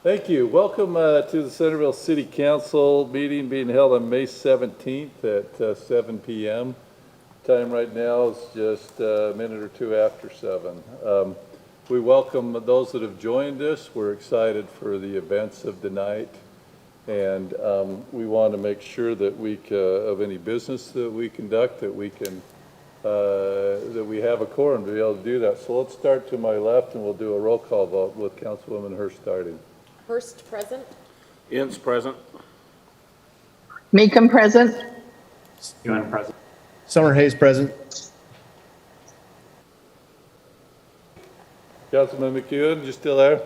Thank you. Welcome to the Centerville City Council meeting being held on May 17th at 7 p.m. Time right now is just a minute or two after 7. We welcome those that have joined us. We're excited for the events of the night, and we want to make sure that of any business that we conduct, that we can that we have a quorum to be able to do that. So let's start to my left, and we'll do a roll call vote with Councilwoman Hurst starting. Hurst present. Ince present. Meekum present. Ewan present. Summer Hayes present. Councilman McEwen, you still there?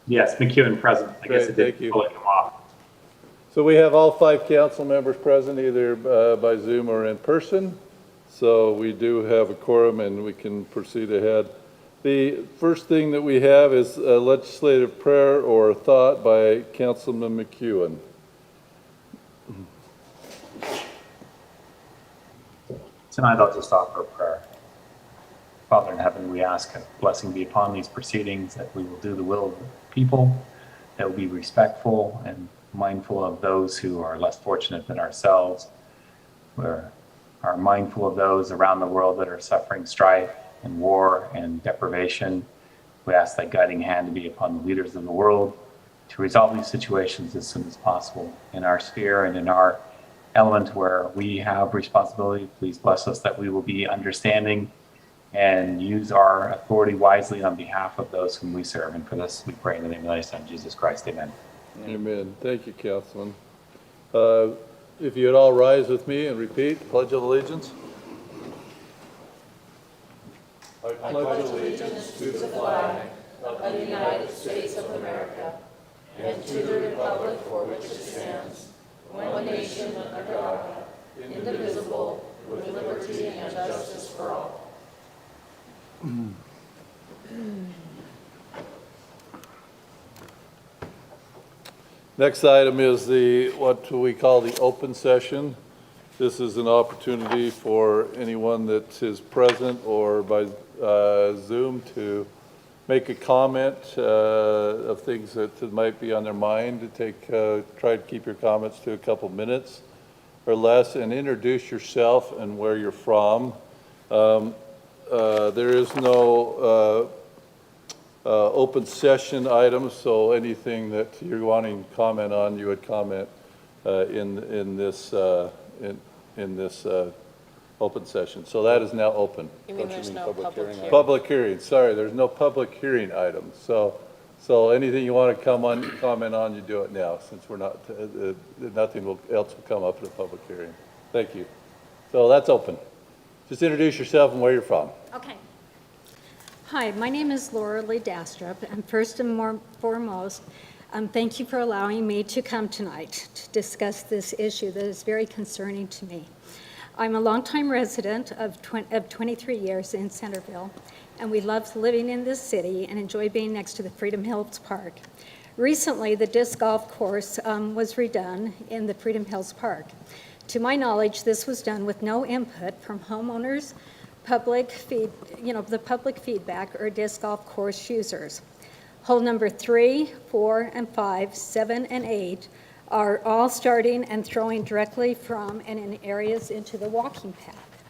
Yes, McEwen present. I guess it Thank did you. pull it off. So we have all 5 council members present, either by Zoom or in person. So we do have a quorum and we can proceed ahead. The first thing that we have is a legislative prayer or a thought by Councilman McEwen. Tonight I'll just offer a prayer. Father in heaven, we ask a blessing be upon these proceedings, that we will do the will of the people, that will be respectful and mindful of those who are less fortunate than ourselves. We are mindful of those around the world that are suffering strife and war and deprivation. We ask that guiding hand to be upon the leaders of the world to resolve these situations as soon as possible. In our sphere and in our element where we have responsibility, please bless us that we will be understanding and use our authority wisely on behalf of those whom we serve. And for this we pray in the name of thy Son, Jesus Christ. Amen. Amen. Thank you, Councilman. If you'd all rise with me and repeat the Pledge of Allegiance. I pledge allegiance to the flag of the United States of America and to the republic for which it stands, one nation under God, indivisible, with liberty and justice for all. Next item is what we call the open session. This is an opportunity for anyone that is present or by Zoom to make a comment of things that might be on their mind. Try to keep your comments to a couple minutes or less, and introduce yourself and where you're from. There is no open session items, so anything that you're wanting to comment on, you would comment in this open session. So that is now open. You mean there's no public hearing? Public hearing, sorry, there's no public hearing items. So anything you want to comment on, you do it now, since we're not, nothing else will come up at a public hearing. Thank you. So that's open. Just introduce yourself and where you're from. Okay. Hi, my name is Laura Lee Dastrup, and first and foremost, thank you for allowing me to come tonight to discuss this issue that is very concerning to me. I'm a longtime resident of 23 years in Centerville, and we love living in this city and enjoy being next to the Freedom Hills Park. Recently, the disc golf course was redone in the Freedom Hills Park. To my knowledge, this was done with no input from homeowners, the public feedback, or disc golf course users. Hole number 3, 4, and 5, 7, and 8 are all starting and throwing directly from and in areas into the walking path.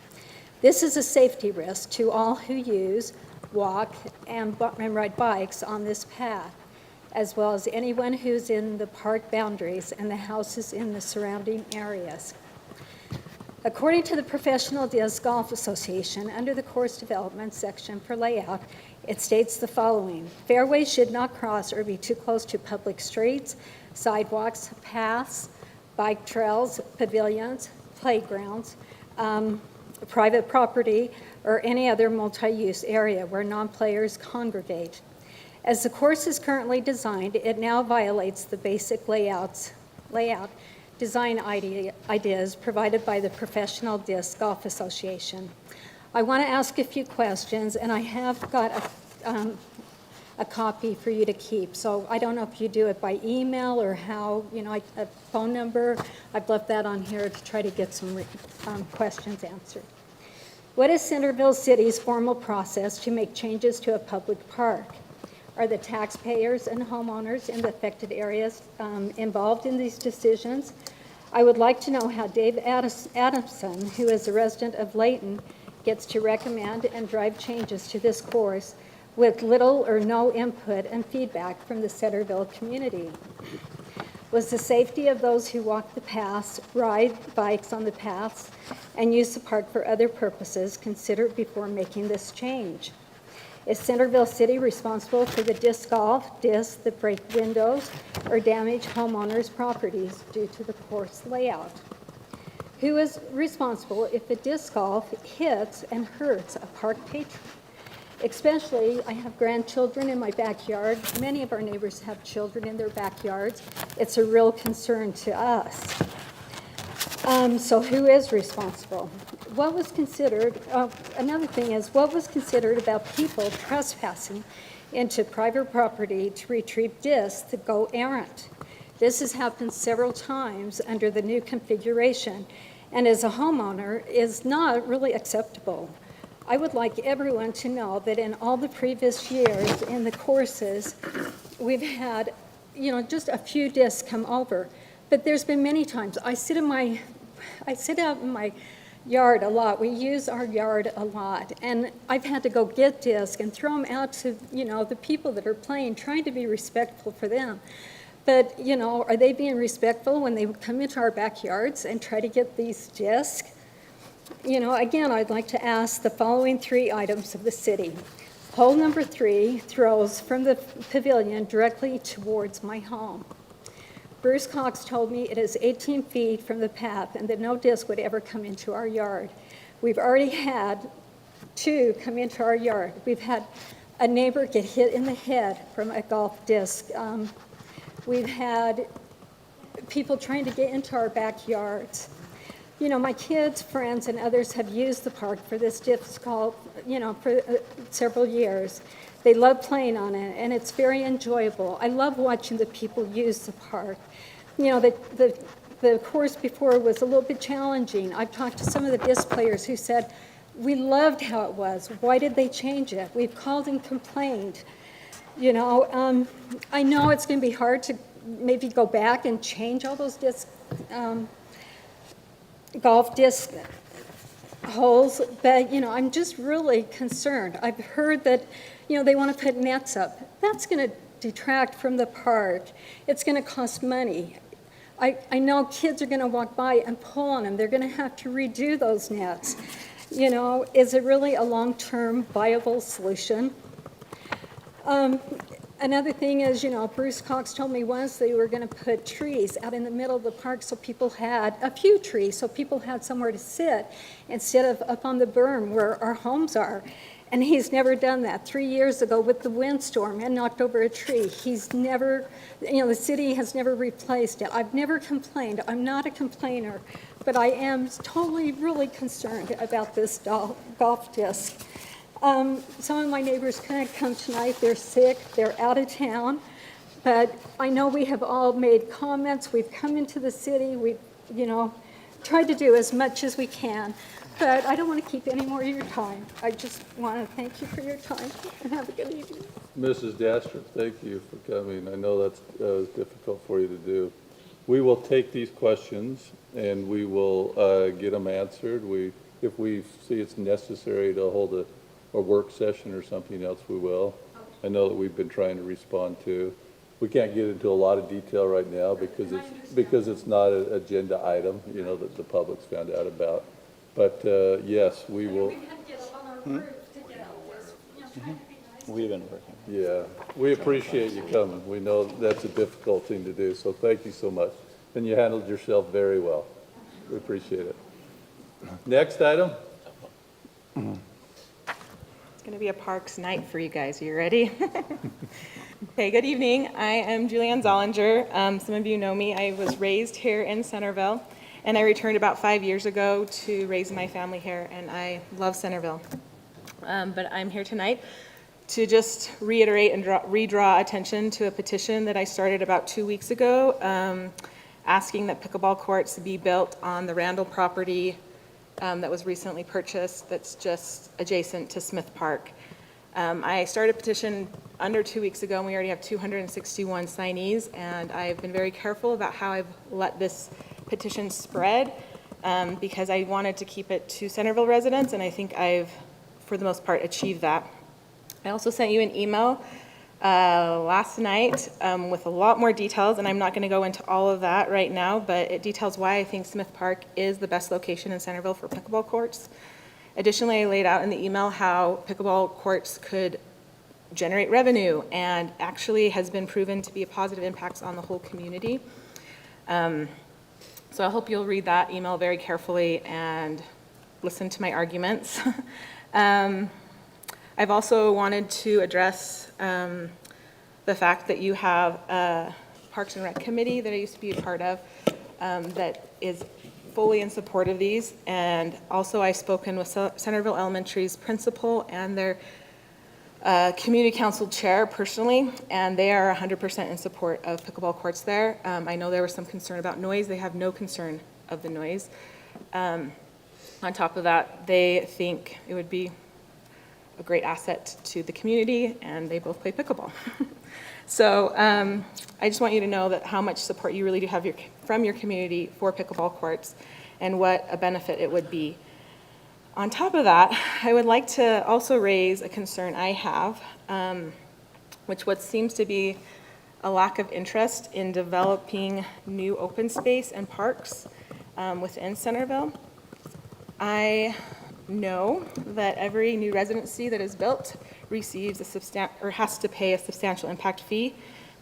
This is a safety risk to all who use, walk, and ride bikes on this path, as well as anyone who's in the park boundaries and the houses in the surrounding areas. According to the Professional Disc Golf Association, under the course development section for layout, it states the following: fairways should not cross or be too close to public streets, sidewalks, paths, bike trails, pavilions, playgrounds, private property, or any other multi-use area where non-players congregate. As the course is currently designed, it now violates the basic layout design ideas provided by the Professional Disc Golf Association. I want to ask a few questions, and I have got a copy for you to keep. So I don't know if you do it by email or how, a phone number. I've left that on here to try to get some questions answered. What is Centerville City's formal process to make changes to a public park? are the taxpayers and homeowners in the affected areas involved in these decisions. I would like to know how Dave Adamson, who is a resident of Layton, gets to recommend and drive changes to this course with little or no input and feedback from the Centerville community. Was the safety of those who walk the paths, ride bikes on the paths, and use the park for other purposes considered before making this change? Is Centerville City responsible for the discs that break windows or damage homeowners' properties due to the course layout? Who is responsible if a disc golf hits and hurts a park patron? Especially, I have grandchildren in my backyard. Many of our neighbors have children in their backyards. It's a real concern to us. So who is responsible? What was considered, another thing is, what was considered about people trespassing into private property to retrieve discs that go errant? This has happened several times under the new configuration, and as a homeowner, is not really acceptable. I would like everyone to know that in all the previous years in the courses, we've had, just a few discs come over. But there's been many times, I sit out in my yard a lot. We use our yard a lot. And I've had to go get discs and throw them out to, the people that are playing, trying to be respectful for them. But, are they being respectful when they come into our backyards and try to get these discs? Again, I'd like to ask the following 3 items of the city. Hole number 3 throws from the pavilion directly towards my home. Bruce Cox told me it is 18 feet from the path and that no disc would ever come into our yard. We've already had 2 come into our yard. We've had a neighbor get hit in the head from a golf disc. We've had people trying to get into our backyards. My kids, friends, and others have used the park for this disc golf, for several years. They love playing on it, and it's very enjoyable. I love watching the people use the park. The course before was a little bit challenging. I've talked to some of the disc players who said, we loved how it was. Why did they change it? We've called and complained. I know it's going to be hard to maybe go back and change all those golf disc holes, but I'm just really concerned. I've heard that they want to put nets up. That's going to detract from the park. It's going to cost money. I know kids are going to walk by and pull on them. They're going to have to redo those nets. Is it really a long-term viable solution? Another thing is, Bruce Cox told me once they were going to put trees out in the middle of the park so people had a few trees, so people had somewhere to sit instead of up on the berm where our homes are. And he's never done that. 3 years ago with the windstorm and knocked over a tree. He's never, the city has never replaced it. I've never complained. I'm not a complainer, but I am totally really concerned about this golf disc. Some of my neighbors couldn't come tonight. They're sick. They're out of town. But I know we have all made comments. We've come into the city. We've, tried to do as much as we can. But I don't want to keep any more of your time. I just want to thank you for your time and have a good evening. Mrs. Dastrup, thank you for coming. I know that's difficult for you to do. We will take these questions and we will get them answered. If we see it's necessary to hold a work session or something else, we will. I know that we've been trying to respond to. We can't get into a lot of detail right now because it's not an agenda item, that the public's found out about. But yes, we will. We had to get up on our roof to get out this, trying to be nice. We've been working. Yeah, we appreciate you coming. We know that's a difficult thing to do, so thank you so much. And you handled yourself very well. We appreciate it. Next item. It's going to be a parks night for you guys. Are you ready? Okay, good evening. I am Julianne Zollinger. Some of you know me. I was raised here in Centerville, and I returned about 5 years ago to raise my family here, and I love Centerville. But I'm here tonight to just reiterate and redraw attention to a petition that I started about 2 weeks ago, asking that pickleball courts be built on the Randall property that was recently purchased that's just adjacent to Smith Park. I started a petition under 2 weeks ago, and we already have 261 signees, and I've been very careful about how I've let this petition spread, because I wanted to keep it to Centerville residents, and I think I've, for the most part, achieved that. I also sent you an email last night with a lot more details, and I'm not going to go into all of that right now, but it details why I think Smith Park is the best location in Centerville for pickleball courts. Additionally, I laid out in the email how pickleball courts could generate revenue and actually has been proven to be a positive impact on the whole community. So I hope you'll read that email very carefully and listen to my arguments. I've also wanted to address the fact that you have a Parks and Rec committee that I used to be a part of that is fully in support of these. And also I've spoken with Centerville Elementary's principal and their community council chair personally, and they are 100% in support of pickleball courts there. I know there was some concern about noise. They have no concern of the noise. On top of that, they think it would be a great asset to the community, and they both play pickleball. So I just want you to know that how much support you really do have from your community for pickleball courts and what a benefit it would be. On top of that, I would like to also raise a concern I have, which what seems to be a lack of interest in developing new open space and parks within Centerville. I know that every new residency that is built receives has to pay a substantial impact fee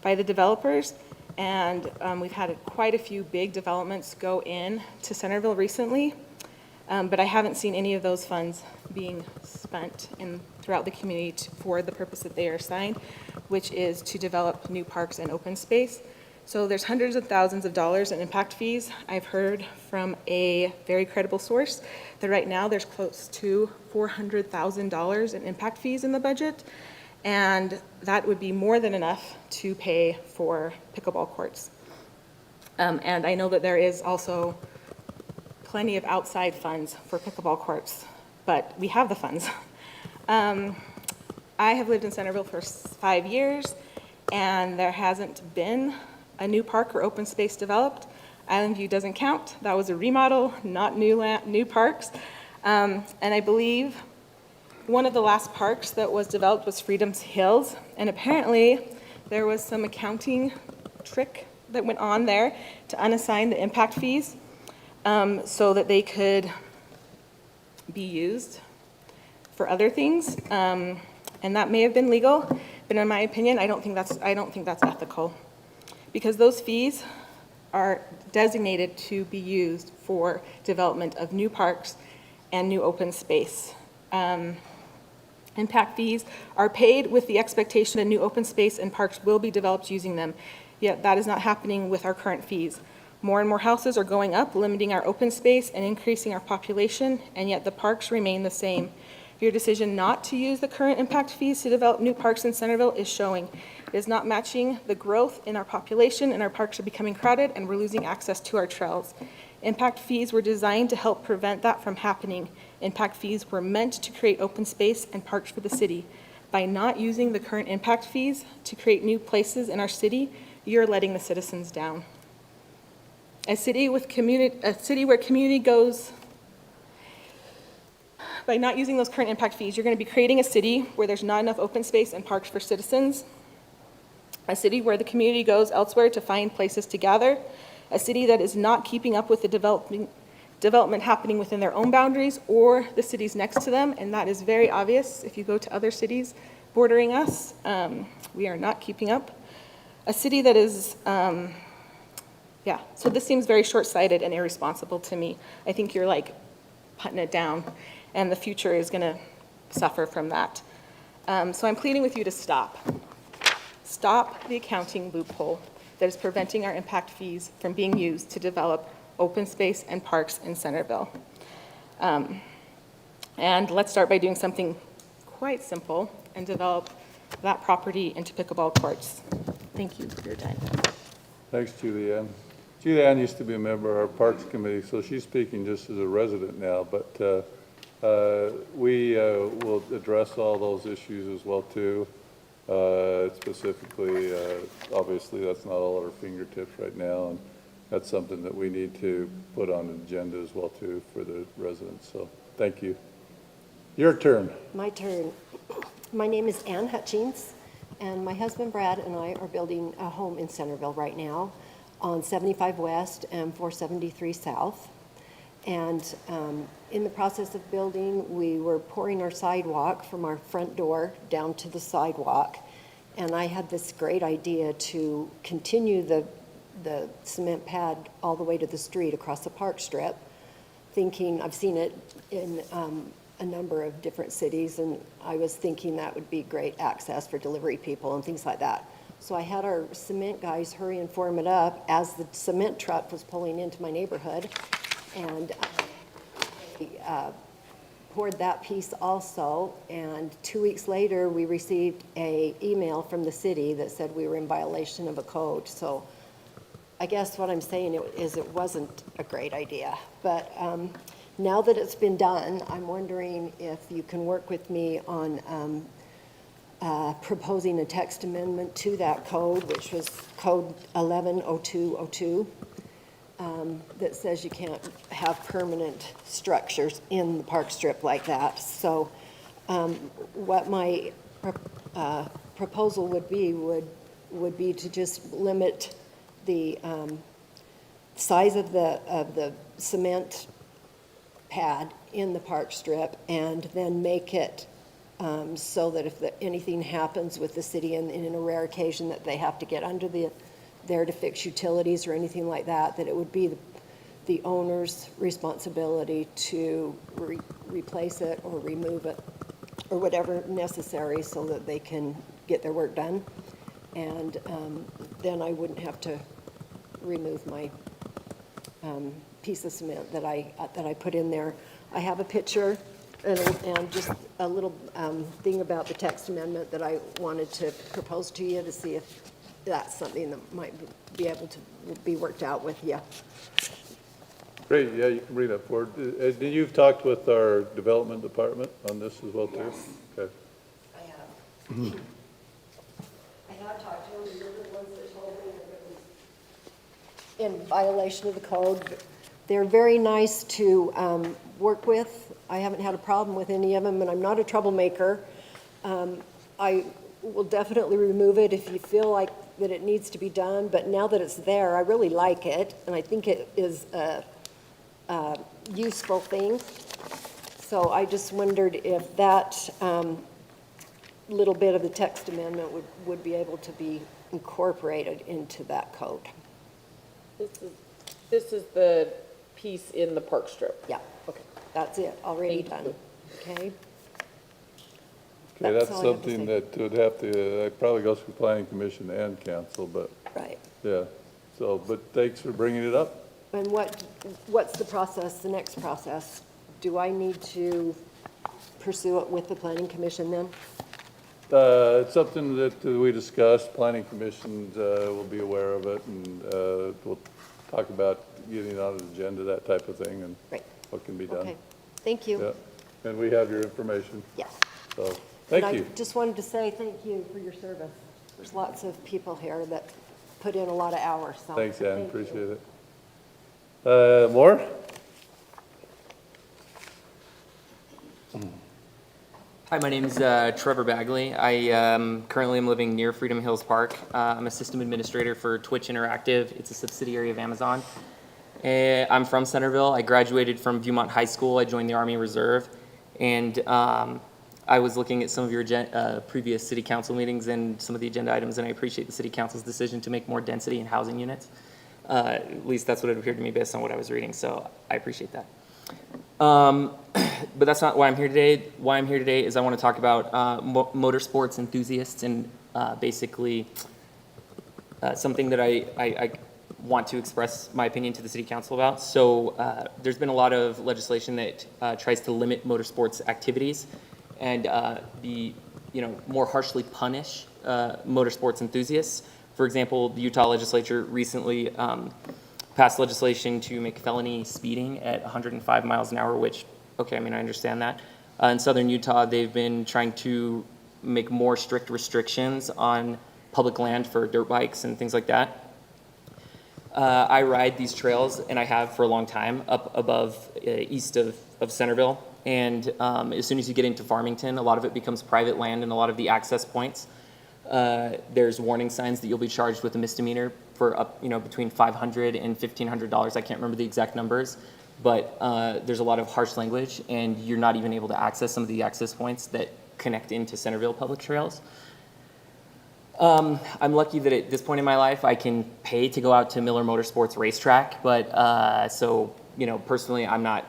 by the developers, and we've had quite a few big developments go in to Centerville recently. But I haven't seen any of those funds being spent throughout the community for the purpose that they are assigned, which is to develop new parks and open space. So there's hundreds of thousands of dollars in impact fees. I've heard from a very credible source that right now there's close to $400,000 in impact fees in the budget, and that would be more than enough to pay for pickleball courts. And I know that there is also plenty of outside funds for pickleball courts, but we have the funds. I have lived in Centerville for 5 years, and there hasn't been a new park or open space developed. Island View doesn't count. That was a remodel, not new parks. And I believe one of the last parks that was developed was Freedom's Hills, and apparently there was some accounting trick that went on there to unassign the impact fees, so that they could be used for other things, and that may have been legal, but in my opinion, I don't think that's ethical, because those fees are designated to be used for development of new parks and new open space. Impact fees are paid with the expectation that new open space and parks will be developed using them, yet that is not happening with our current fees. More and more houses are going up, limiting our open space and increasing our population, and yet the parks remain the same. Your decision not to use the current impact fees to develop new parks in Centerville is showing. It is not matching the growth in our population, and our parks are becoming crowded, and we're losing access to our trails. Impact fees were designed to help prevent that from happening. Impact fees were meant to create open space and parks for the city. By not using the current impact fees to create new places in our city, you're letting the citizens down. A city where community goes, by not using those current impact fees, you're going to be creating a city where there's not enough open space and parks for citizens, a city where the community goes elsewhere to find places to gather, a city that is not keeping up with the development happening within their own boundaries or the cities next to them, and that is very obvious if you go to other cities bordering us. We are not keeping up. A city that is, so this seems very short-sighted and irresponsible to me. I think you're like putting it down, and the future is going to suffer from that. So I'm pleading with you to stop. Stop the accounting loophole that is preventing our impact fees from being used to develop open space and parks in Centerville. And let's start by doing something quite simple and develop that property into pickleball courts. Thank you for your time. Thanks, Julianne. Julianne used to be a member of our Parks Committee, so she's speaking just as a resident now, but We will address all those issues as well too. Specifically, obviously, that's not all at our fingertips right now, and that's something that we need to put on an agenda as well too for the residents. So, thank you. Your turn. My turn. My name is Ann Hutchings, and my husband Brad and I are building a home in Centerville right now on 75 West and 473 South. And in the process of building, we were pouring our sidewalk from our front door down to the sidewalk. And I had this great idea to continue the cement pad all the way to the street across the park strip, thinking, I've seen it in a number of different cities, and I was thinking that would be great access for delivery people and things like that. So I had our cement guys hurry and form it up as the cement truck was pulling into my neighborhood, and poured that piece also. And 2 weeks later, we received an email from the city that said we were in violation of a code. So I guess what I'm saying is it wasn't a great idea. But now that it's been done, I'm wondering if you can work with me on proposing a text amendment to that code, which was code 110202, that says you can't have permanent structures in the park strip like that. So what my proposal would be to just limit the size of the cement pad in the park strip, and then make it so that if anything happens with the city, and in a rare occasion that they have to get under there to fix utilities or anything like that, that it would be the owner's responsibility to replace it or remove it or whatever necessary so that they can get their work done. And then I wouldn't have to remove my piece of cement that I put in there. I have a picture and just a little thing about the text amendment that I wanted to propose to you to see if that's something that might be able to be worked out with you. Great, yeah, you can bring that forward. You've talked with our development department on this as well too? Yes. Okay. I have. I have talked to them, they're the ones that told me that it was in violation of the code. They're very nice to work with. I haven't had a problem with any of them, and I'm not a troublemaker. I will definitely remove it if you feel like that it needs to be done, but now that it's there, I really like it, and I think it is a useful thing. So I just wondered if that little bit of the text amendment would be able to be incorporated into that code. This is the piece in the park strip. Yeah, okay, that's it, already done, okay? Okay, That's that's all I have to something say. that would have to, probably goes through planning commission and council, but, Right. yeah. So, but thanks for bringing it up. And what's the process, the next process? Do I need to pursue it with the planning commission then? It's something that we discussed, planning commissions will be aware of it, and we'll talk about getting it on the agenda, that type of thing, and Right. what can be done. Okay, thank you. Yeah, and we have your information, Yes. so, thank you. And I just wanted to say thank you for your service. There's lots of people here that put in a lot of hours, so. Thanks, Ann, thank you. appreciate it. More? Hi, my name is Trevor Bagley. I currently am living near Freedom Hills Park. I'm a system administrator for Twitch Interactive. It's a subsidiary of Amazon. I'm from Centerville. I graduated from Viewmont High School. I joined the Army Reserve. And I was looking at some of your previous city council meetings and some of the agenda items, and I appreciate the city council's decision to make more density in housing units. At least that's what it appeared to me based on what I was reading, so I appreciate that. But that's not why I'm here today. Why I'm here today is I want to talk about motorsports enthusiasts and basically something that I want to express my opinion to the city council about. So there's been a lot of legislation that tries to limit motorsports activities and more harshly punish motorsports enthusiasts. For example, the Utah legislature recently passed legislation to make felony speeding at 105 miles an hour, which okay, I mean, I understand that. In southern Utah, they've been trying to make more strict restrictions on public land for dirt bikes and things like that. I ride these trails, and I have for a long time, up above, east of Centerville. And as soon as you get into Farmington, a lot of it becomes private land and a lot of the access points. There's warning signs that you'll be charged with a misdemeanor for up, between $500 and $1,500. I can't remember the exact numbers, but there's a lot of harsh language, and you're not even able to access some of the access points that connect into Centerville public trails. I'm lucky that at this point in my life, I can pay to go out to Miller Motorsports racetrack, but personally, I'm not,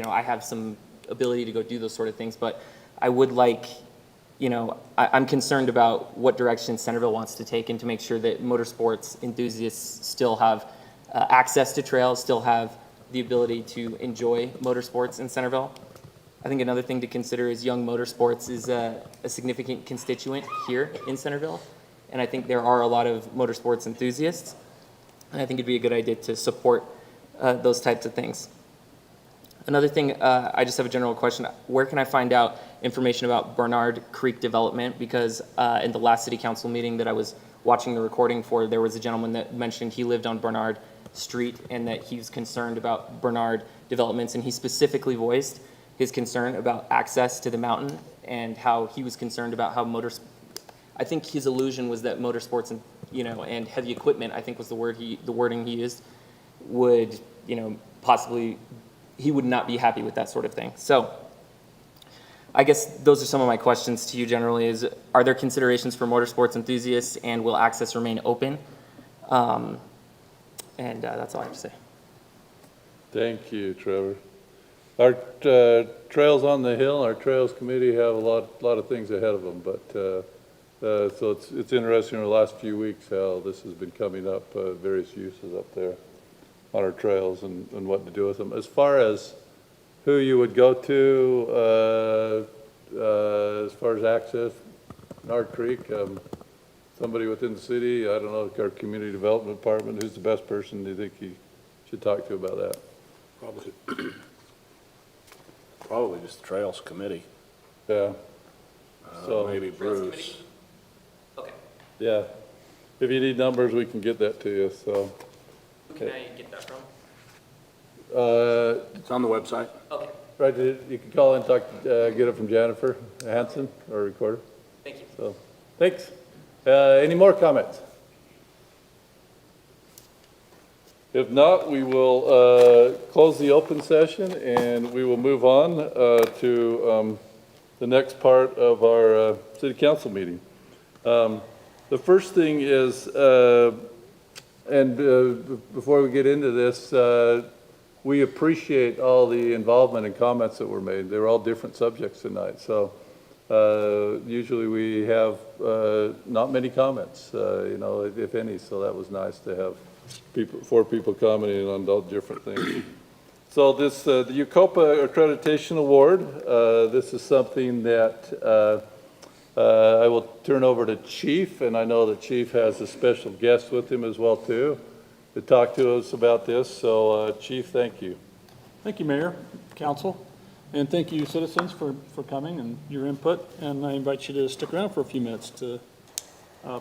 I have some ability to go do those sort of things, but I would like, I'm concerned about what direction Centerville wants to take and to make sure that motorsports enthusiasts still have access to trails, still have the ability to enjoy motorsports in Centerville. I think another thing to consider is young motorsports is a significant constituent here in Centerville, and I think there are a lot of motorsports enthusiasts, and I think it'd be a good idea to support those types of things. Another thing, I just have a general question. Where can I find out information about Bernard Creek development? Because in the last city council meeting that I was watching the recording for, there was a gentleman that mentioned he lived on Bernard Street and that he was concerned about Bernard developments, and he specifically voiced his concern about access to the mountain and how he was concerned about how I think his allusion was that motorsports and, and heavy equipment, I think was the wording he used, would, possibly, he would not be happy with that sort of thing. So I guess those are some of my questions to you generally is, are there considerations for motorsports enthusiasts and will access remain open? And that's all I have to say. Thank you, Trevor. Our Trails on the Hill, our Trails Committee have a lot of things ahead of them, but so it's interesting in the last few weeks how this has been coming up, various uses up there on our trails and what to do with them. As far as who you would go to, as far as access, Bernard Creek, somebody within the city, I don't know, our community development department, who's the best person do you think you should talk to about that? Probably just the Trails Committee. Yeah. So Maybe Bruce. Okay. Yeah. If you need numbers, we can get that to you, so. Who can I get that from? It's on the website. Okay, Right, you can call and talk, get it from Jennifer Hanson, our recorder. thank you. So, thanks. Any more comments? If not, we will close the open session and we will move on to the next part of our city council meeting. The first thing is, before we get into this, we appreciate all the involvement and comments that were made. They were all different subjects tonight. So usually we have not many comments, if any. So that was nice to have four people commenting on all different things. So this, the Yucopa Accreditation Award, this is something that I will turn over to Chief, and I know the Chief has a special guest with him as well too, to talk to us about this. So Chief, thank you. Thank you, Mayor, Council, and thank you, citizens, for coming and your input. And I invite you to stick around for a few minutes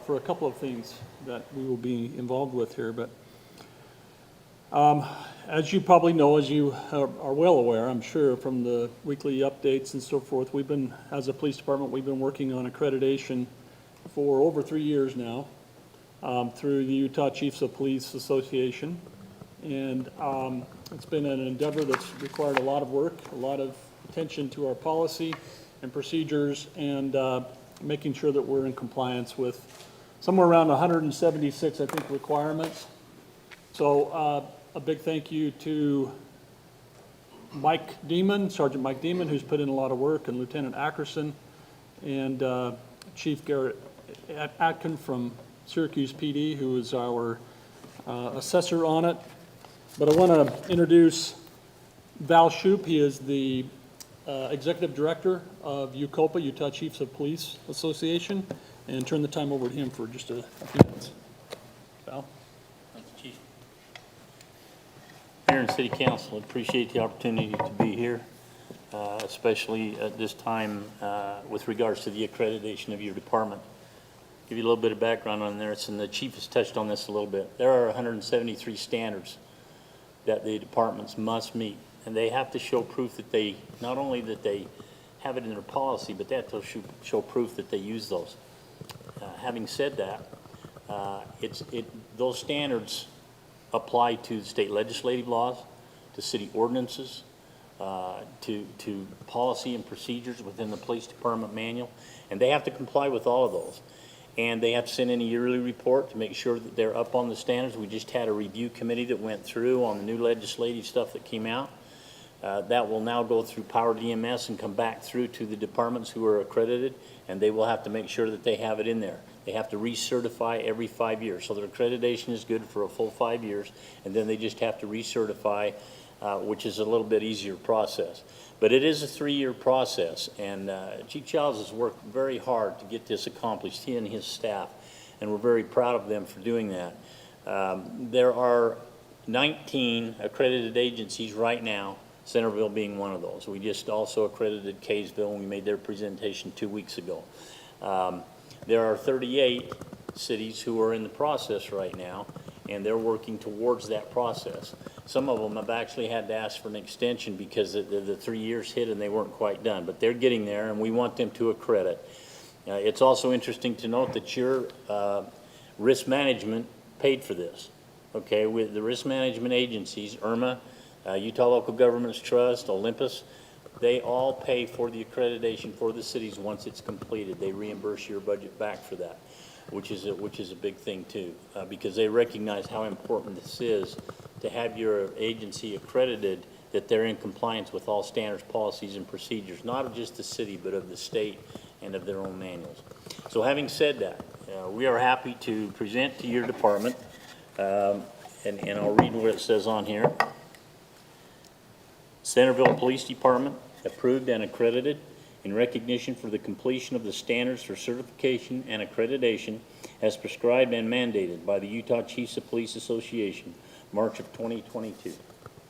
for a couple of things that we will be involved with here. But as you probably know, as you are well aware, I'm sure, from the weekly updates and so forth, as a police department, we've been working on accreditation for over 3 years now through the Utah Chiefs of Police Association. And it's been an endeavor that's required a lot of work, a lot of attention to our policy and procedures, and making sure that we're in compliance with somewhere around 176, I think, requirements. So a big thank you to Mike Demon, Sergeant Mike Demon, who's put in a lot of work, and Lieutenant Ackerson, and Chief Garrett Atkin from Syracuse PD, who is our assessor on it. But I want to introduce Val Shoup. He is the Executive Director of Yucopa, Utah Chiefs of Police Association, and turn the time over to him for just a few minutes. Val? Thank you, Chief. Mayor and City Council, appreciate the opportunity to be here. especially at this time with regards to the accreditation of your department. Give you a little bit of background on this, and the chief has touched on this a little bit. There are 173 standards that the departments must meet, and they have to show proof that they, not only that they have it in their policy, but they have to show proof that they use those. Having said that, those standards apply to state legislative laws, to city ordinances, to policy and procedures within the police department manual, and they have to comply with all of those. And they have to send in a yearly report to make sure that they're up on the standards. We just had a review committee that went through on the new legislative stuff that came out. That will now go through Power DMS and come back through to the departments who are accredited, and they will have to make sure that they have it in there. They have to recertify every 5 years. So their accreditation is good for a full 5 years, and then they just have to recertify, which is a little bit easier process. But it is a 3-year process, and Chief Childs has worked very hard to get this accomplished, he and his staff, and we're very proud of them for doing that. There are 19 accredited agencies right now, Centerville being one of those. We just also accredited Kaysville, and we made their presentation 2 weeks ago. There are 38 cities who are in the process right now, and they're working towards that process. Some of them have actually had to ask for an extension because the 3 years hit and they weren't quite done, but they're getting there, and we want them to accredit. It's also interesting to note that your risk management paid for this, okay? With the risk management agencies, IRMA, Utah Local Governments Trust, Olympus, they all pay for the accreditation for the cities once it's completed. They reimburse your budget back for that, which is a big thing too, because they recognize how important this is to have your agency accredited, that they're in compliance with all standards, policies, and procedures, not of just the city, but of the state and of their own manuals. So having said that, we are happy to present to your department, and I'll read what it says on here. Centerville Police Department approved and accredited in recognition for the completion of the standards for certification and accreditation as prescribed and mandated by the Utah Chiefs of Police Association, March of 2022.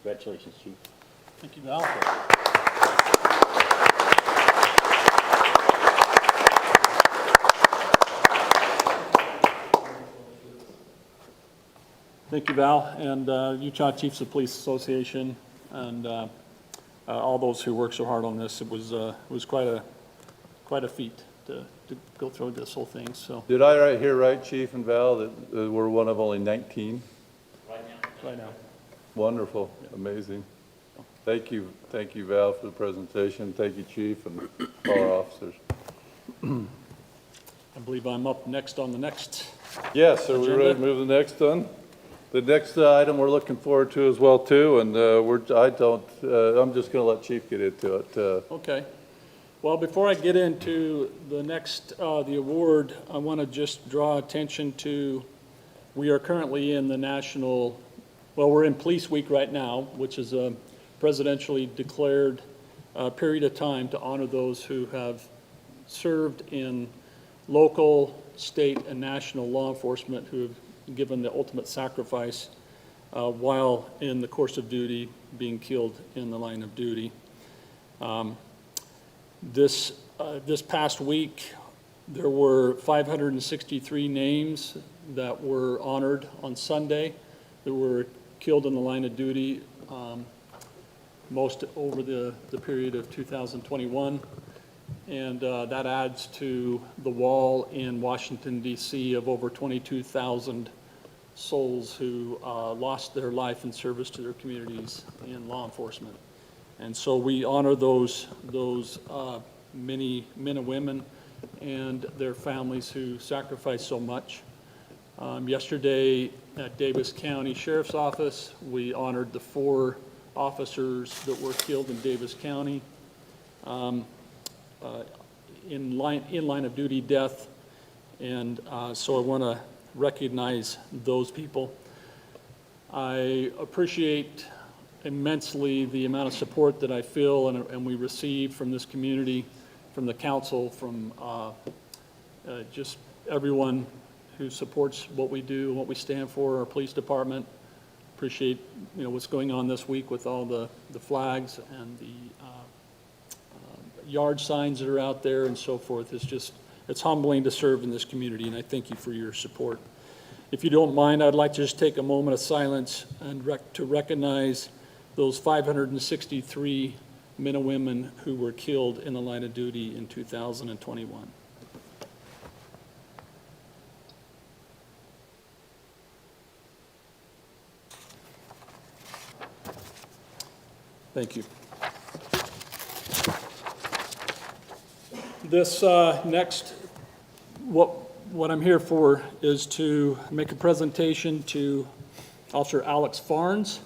Congratulations, Chief. Thank you, Val. Thank you, Val, and Utah Chiefs of Police Association, and all those who worked so hard on this. It was quite a feat to go through this whole thing. So Did I hear right, Chief and Val, that we're one of only 19? right now, Wonderful, amazing. Thank you, Val, for the presentation. Thank you, Chief, and all our officers. I believe I'm up next on the next. Yes, are we ready to Agenda? move to the next one? The next item we're looking forward to as well too, and I'm just gonna let Chief get into it. Okay. Well, before I get into the next, the award, I want to just draw attention to, we are currently in the national, well, we're in Police Week right now, which is a presidentially declared period of time to honor those who have served in local, state, and national law enforcement who have given the ultimate sacrifice while in the course of duty, being killed in the line of duty. This past week, there were 563 names that were honored on Sunday that were killed in the line of duty, most over the period of 2021. And that adds to the wall in Washington, D.C. of over 22,000 souls who lost their life in service to their communities in law enforcement. And so we honor those many men and women and their families who sacrificed so much. Yesterday at Davis County Sheriff's Office, we honored the 4 officers that were killed in Davis County in line of duty death. And so I want to recognize those people. I appreciate immensely the amount of support that I feel and we receive from this community, from the council, from just everyone who supports what we do and what we stand for, our police department. Appreciate what's going on this week with all the flags and yard signs that are out there and so forth. It's humbling to serve in this community, and I thank you for your support. If you don't mind, I'd like to just take a moment of silence and to recognize those 563 men and women who were killed in the line of duty in 2021. Thank you. This next, what I'm here for is to make a presentation to Officer Alex Farnes.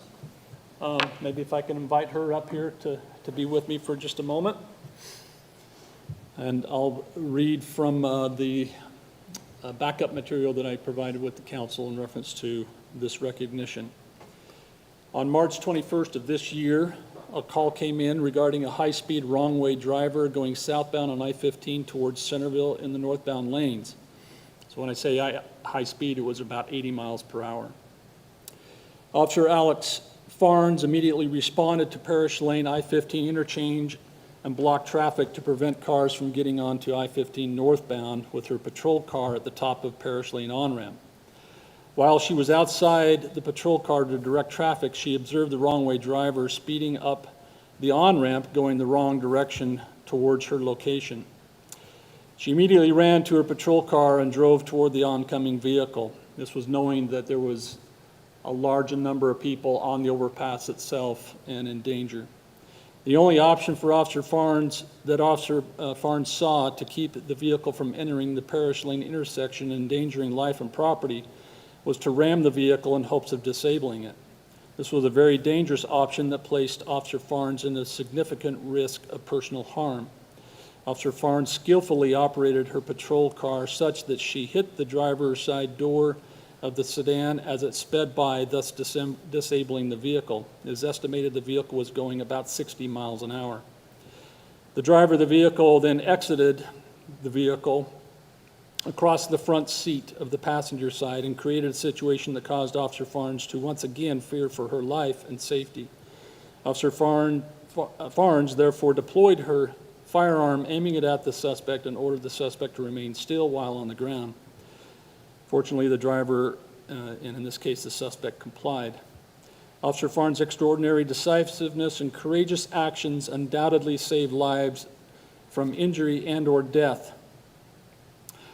Maybe if I can invite her up here to be with me for just a moment. And I'll read from the backup material that I provided with the council in reference to this recognition. On March 21st of this year, a call came in regarding a high-speed wrong-way driver going southbound on I-15 towards Centerville in the northbound lanes. So when I say high speed, it was about 80 miles per hour. Officer Alex Farnes immediately responded to Parish Lane I-15 interchange and blocked traffic to prevent cars from getting onto I-15 northbound with her patrol car at the top of Parish Lane on-ramp. While she was outside the patrol car to direct traffic, she observed the wrong-way driver speeding up the on-ramp going the wrong direction towards her location. She immediately ran to her patrol car and drove toward the oncoming vehicle. This was knowing that there was a large number of people on the overpass itself and in danger. The only option for Officer Farnes saw to keep the vehicle from entering the Parish Lane intersection and endangering life and property was to ram the vehicle in hopes of disabling it. This was a very dangerous option that placed Officer Farnes in a significant risk of personal harm. Officer Farnes skillfully operated her patrol car such that she hit the driver's side door of the sedan as it sped by, thus disabling the vehicle. It is estimated the vehicle was going about 60 miles an hour. The driver of the vehicle then exited the vehicle across the front seat of the passenger side and created a situation that caused Officer Farnes to once again fear for her life and safety. Officer Farnes therefore deployed her firearm, aiming it at the suspect, and ordered the suspect to remain still while on the ground. Fortunately, the driver, and in this case the suspect, complied. Officer Farnes' extraordinary decisiveness and courageous actions undoubtedly saved lives from injury and or death.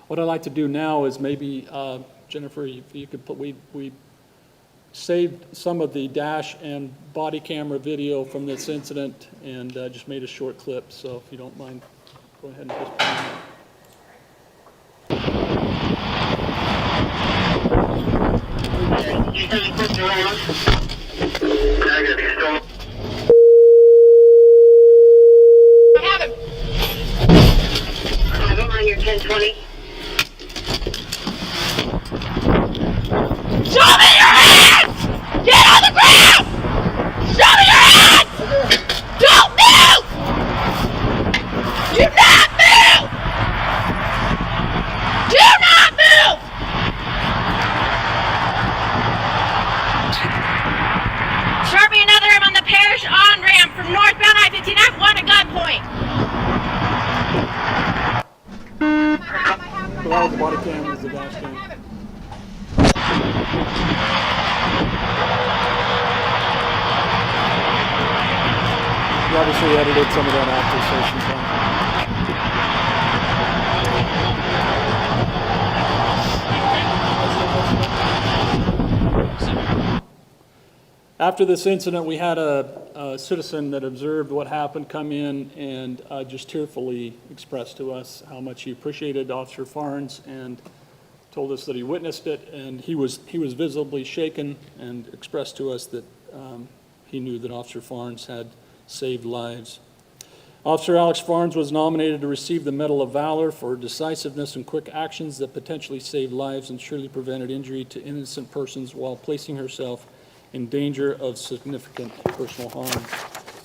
What I'd like to do now is maybe, Jennifer, if you could put, we saved some of the dash and body camera video from this incident and just made a short clip, so if you don't mind, go ahead and just play it. Have him. I'm on your 1020. Show me your hands! Get on the ground! Show me your hands! Don't move! Do not move! Do not move! Sharpie another him on the Parish on-ramp from northbound I-15. I've won a gunpoint. So that was the body cam, was the dash cam. We obviously edited some of that after session time. After this incident, we had a citizen that observed what happened come in and just tearfully expressed to us how much he appreciated Officer Farnes and told us that he witnessed it, and he was visibly shaken and expressed to us that he knew that Officer Farnes had saved lives. Officer Alex Farnes was nominated to receive the Medal of Valor for decisiveness and quick actions that potentially saved lives and surely prevented injury to innocent persons while placing herself in danger of significant personal harm.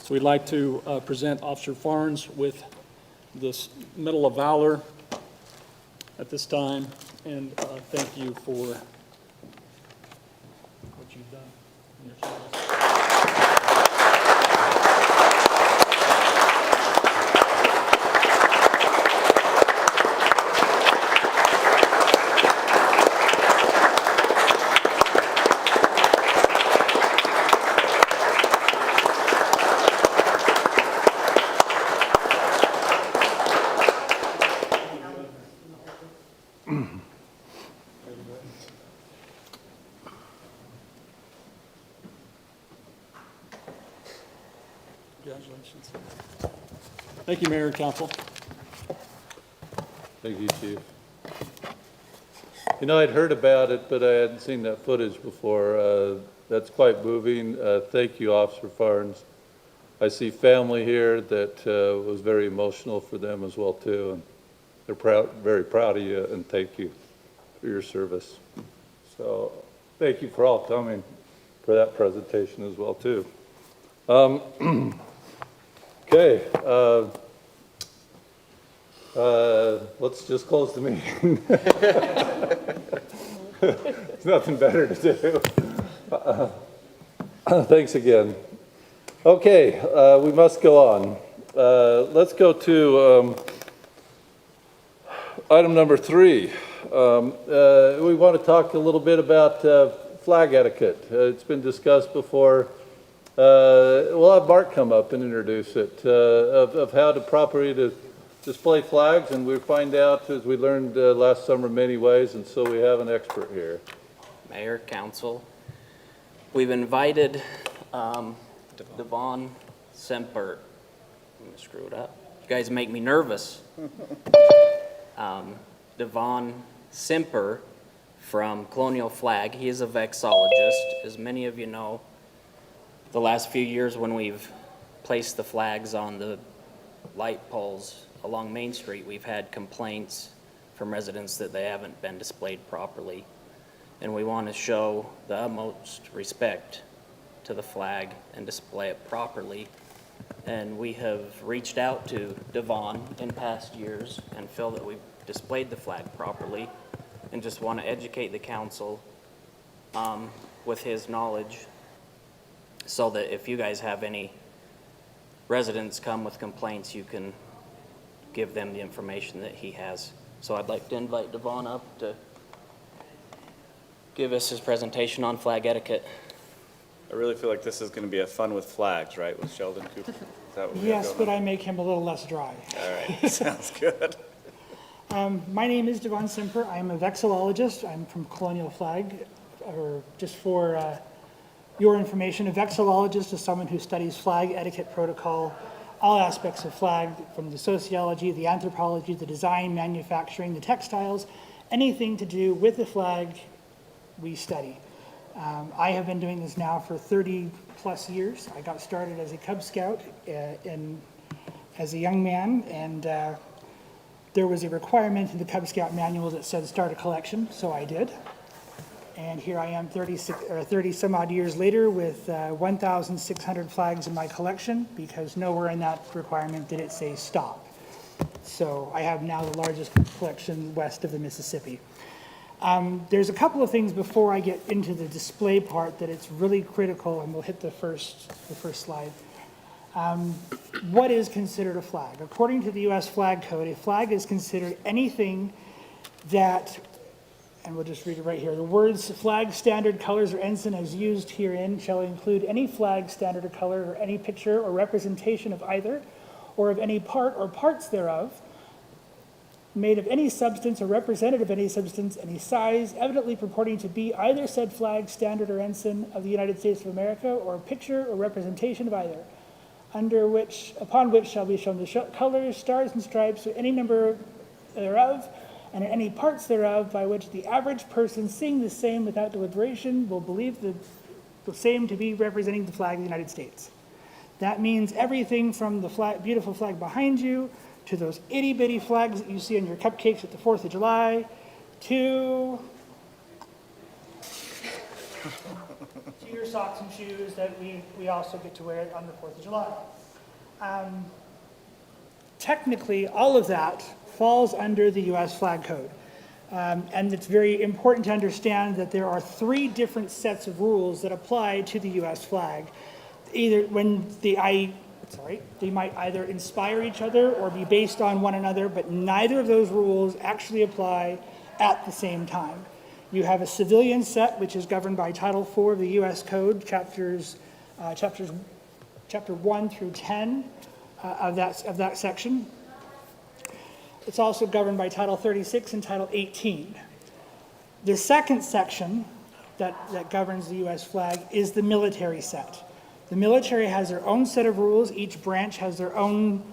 So we'd like to present Officer Farnes with this Medal of Valor at this time, and thank you for what you've done in your service. Thank you, Mayor and Council. Thank you, Chief. You know, I'd heard about it, but I hadn't seen that footage before. That's quite moving. Thank you, Officer Farnes. I see family here that was very emotional for them as well, too, and they're proud, very proud of you, and thank you for your service. So thank you for all coming for that presentation as well, too. Okay. Let's just close the meeting. There's nothing better to do. Thanks again. Okay, we must go on. Let's go to item number 3. We want to talk a little bit about flag etiquette. It's been discussed before. We'll have Mark come up and introduce it, of how to properly display flags, and we'll find out, as we learned last summer, many ways, and so we have an expert here. Mayor, Council, we've invited Devon Semper. I'm gonna screw it up. You guys make me nervous. Devon Semper from Colonial Flag. He is a vexillologist. As many of you know, the last few years when we've placed the flags on the light poles along Main Street, we've had complaints from residents that they haven't been displayed properly. And we want to show the utmost respect to the flag and display it properly. And we have reached out to Devon in past years and feel that we've displayed the flag properly, and just want to educate the council with his knowledge, so that if you guys have any residents come with complaints, you can give them the information that he has. So I'd like to invite Devon up to give us his presentation on flag etiquette. I really feel like this is going to be a fun with flags, right, with Sheldon Cooper? Is that what we have Yes, going but on? I make him a little less dry. All right, sounds good. My name is Devon Semper. I'm a vexillologist. I'm from Colonial Flag, or just for your information, a vexillologist is someone who studies flag etiquette protocol, all aspects of flag, from the sociology, the anthropology, the design, manufacturing, the textiles, anything to do with the flag, we study. I have been doing this now for 30 plus years. I got started as a Cub Scout as a young man, and there was a requirement in the Cub Scout manual that said start a collection, so I did. And here I am 30 some odd years later with 1,600 flags in my collection, because nowhere in that requirement did it say stop. So I have now the largest collection west of the Mississippi. There's a couple of things before I get into the display part that it's really critical, and we'll hit the first slide. What is considered a flag? According to the U.S. Flag Code, a flag is considered anything that, and we'll just read it right here, the words flag, standard, colors, or ensign as used herein shall include any flag, standard, or color, or any picture or representation of either, or of any part or parts thereof, made of any substance or representative of any substance, any size, evidently purporting to be either said flag, standard, or ensign of the United States of America, or a picture or representation of either, upon which shall be shown the colors, stars, and stripes, or any number thereof, and any parts thereof, by which the average person seeing the same without deliberation will believe the same to be representing the flag of the United States. That means everything from the beautiful flag behind you, to those itty-bitty flags that you see on your cupcakes at the 4th of July, to your socks and shoes that we also get to wear on the 4th of July. Technically, all of that falls under the U.S. Flag Code. And it's very important to understand that there are 3 different sets of rules that apply to the U.S. flag. Either when they might either inspire each other or be based on one another, but neither of those rules actually apply at the same time. You have a civilian set, which is governed by Title IV of the U.S. Code, chapter 1 through 10 of that section. It's also governed by Title 36 and Title 18. The second section that governs the U.S. flag is the military set. The military has their own set of rules. Each branch has their own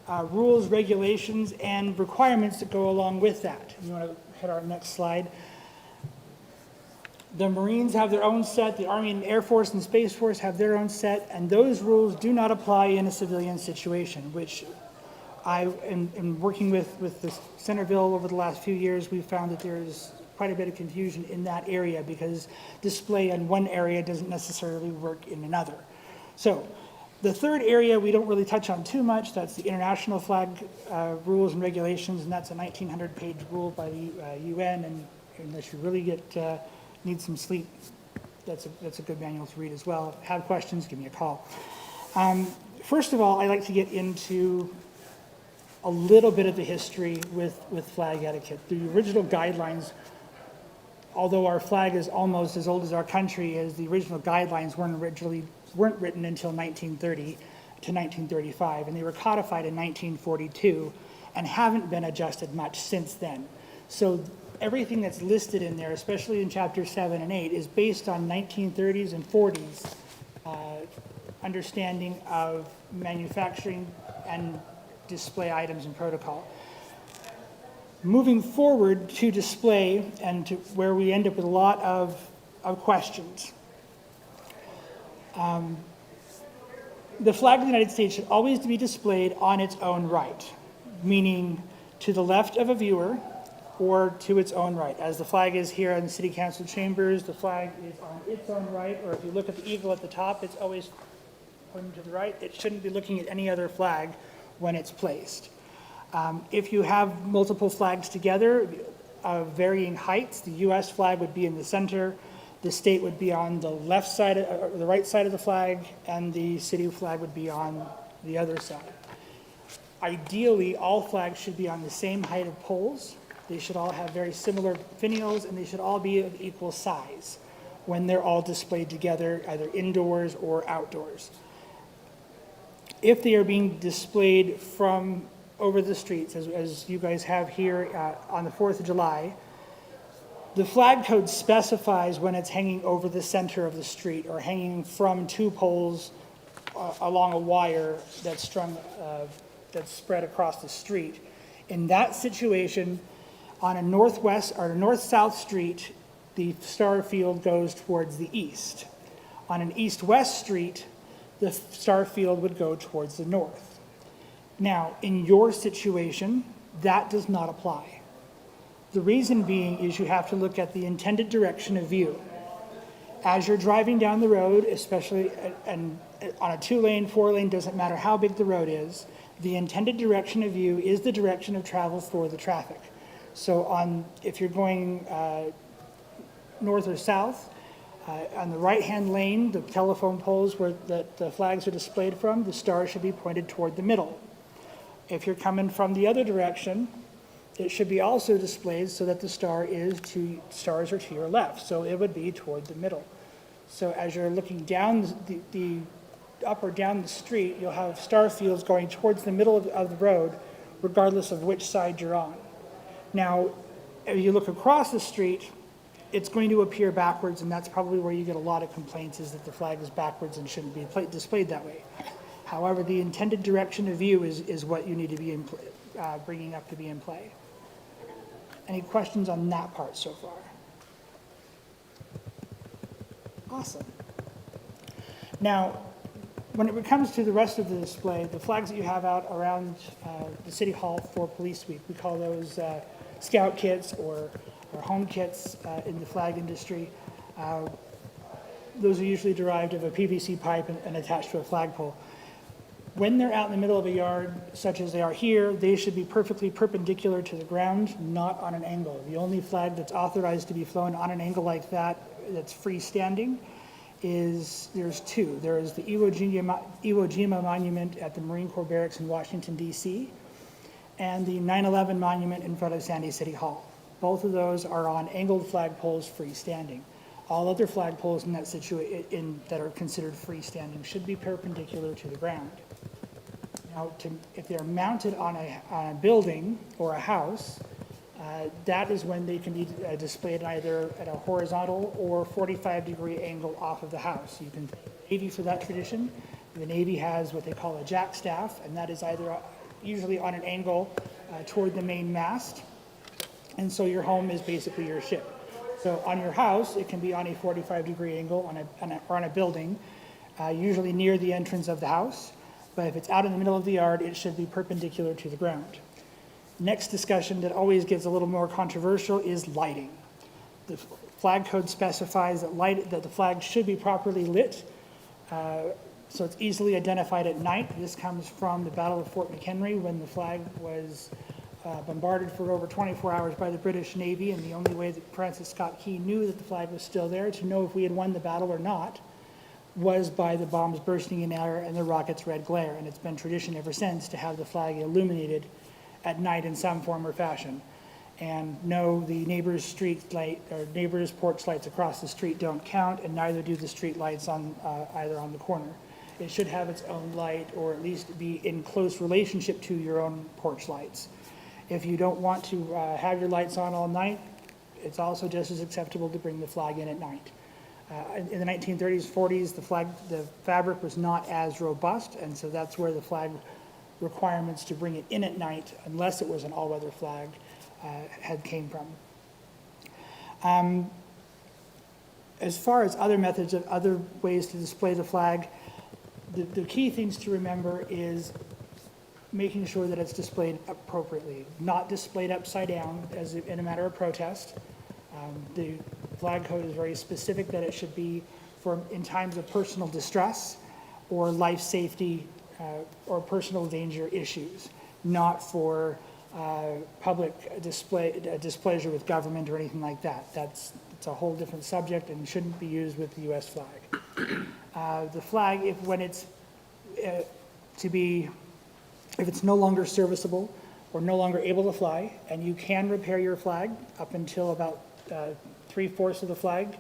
rules, regulations, and requirements that go along with that. You want to hit our next slide. The Marines have their own set, the Army and Air Force and Space Force have their own set, and those rules do not apply in a civilian situation, which in working with the Centerville over the last few years, we've found that there is quite a bit of confusion in that area because display in one area doesn't necessarily work in another. So the third area we don't really touch on too much, that's the international flag rules and regulations, and that's a 1,900-page rule by the UN, and unless you really need some sleep, that's a good manual to read as well. If you have questions, give me a call. First of all, I'd like to get into a little bit of the history with flag etiquette. The original guidelines, although our flag is almost as old as our country is, the original guidelines weren't written until 1930 to 1935, and they were codified in 1942 and haven't been adjusted much since then. So everything that's listed in there, especially in Chapter 7 and 8, is based on 1930s and 40s understanding of manufacturing and display items and protocol. Moving forward to display and to where we end up with a lot of questions. The flag of the United States should always be displayed on its own right, meaning to the left of a viewer or to its own right. As the flag is here in the City Council chambers, the flag is on its own right, or if you look at the eagle at the top, it's always pointing to the right. It shouldn't be looking at any other flag when it's placed. If you have multiple flags together of varying heights, the U.S. flag would be in the center, the state would be on the left side, or the right side of the flag, and the city flag would be on the other side. Ideally, all flags should be on the same height of poles. They should all have very similar finials, and they should all be of equal size when they're all displayed together, either indoors or outdoors. If they are being displayed from over the streets, as you guys have here on the 4th of July, the flag code specifies when it's hanging over the center of the street or hanging from two poles along a wire that's strung, that's spread across the street. In that situation, on a northwest or north-south street, the star field goes towards the east. On an east-west street, the star field would go towards the north. Now, in your situation, that does not apply. The reason being is you have to look at the intended direction of view. As you're driving down the road, especially and on a 2-lane, 4-lane, doesn't matter how big the road is, the intended direction of view is the direction of travel for the traffic. So if you're going north or south, on the right-hand lane, the telephone poles where the flags are displayed from, the star should be pointed toward the middle. If you're coming from the other direction, it should be also displayed so that the stars are to your left, so it would be toward the middle. So as you're looking down the up or down the street, you'll have star fields going towards the middle of the road, regardless of which side you're on. Now, if you look across the street, it's going to appear backwards, and that's probably where you get a lot of complaints, is that the flag is backwards and shouldn't be displayed that way. However, the intended direction of view is what you need to be bringing up to be in play. Any questions on that part so far? Awesome. Now, when it comes to the rest of the display, the flags that you have out around the City Hall for Police Week, we call those scout kits or home kits in the flag industry. Those are usually derived of a PVC pipe and attached to a flagpole. When they're out in the middle of a yard, such as they are here, they should be perfectly perpendicular to the ground, not on an angle. The only flag that's authorized to be flown on an angle like that, that's freestanding, there's two. There is the Iwo Jima Monument at the Marine Corps Barracks in Washington, D.C., and the 9/11 Monument in front of Sandy City Hall. Both of those are on angled flagpoles freestanding. All other flagpoles in that that are considered freestanding should be perpendicular to the ground. Now, if they're mounted on a building or a house, That is when they can be displayed either at a horizontal or 45-degree angle off of the house. You can thank the Navy for that tradition. The Navy has what they call a jack staff, and that is either usually on an angle toward the main mast. And so your home is basically your ship. So on your house, it can be on a 45-degree angle on a building, usually near the entrance of the house. But if it's out in the middle of the yard, it should be perpendicular to the ground. Next discussion that always gets a little more controversial is lighting. The flag code specifies that the flag should be properly lit, so it's easily identified at night. This comes from the Battle of Fort McHenry when the flag was bombarded for over 24 hours by the British Navy, and the only way that Francis Scott Key knew that the flag was still there, to know if we had won the battle or not, was by the bombs bursting in air and the rockets' red glare. And it's been tradition ever since to have the flag illuminated at night in some form or fashion. And no, the neighbor's street light or neighbor's porch lights across the street don't count, and neither do the street lights on either on the corner. It should have its own light, or at least be in close relationship to your own porch lights. If you don't want to have your lights on all night, it's also just as acceptable to bring the flag in at night. In the 1930s, 40s, the fabric was not as robust, and so that's where the flag requirements to bring it in at night, unless it was an all-weather flag, came from. As far as other methods, other ways to display the flag, the key things to remember is making sure that it's displayed appropriately, not displayed upside down as in a matter of protest. The flag code is very specific that it should be for in times of personal distress or life safety or personal danger issues, not for public displeasure with government or anything like that. It's a whole different subject and shouldn't be used with the U.S. flag. The flag, if it's no longer serviceable or no longer able to fly, and you can repair your flag up until about 3/4 of the flag,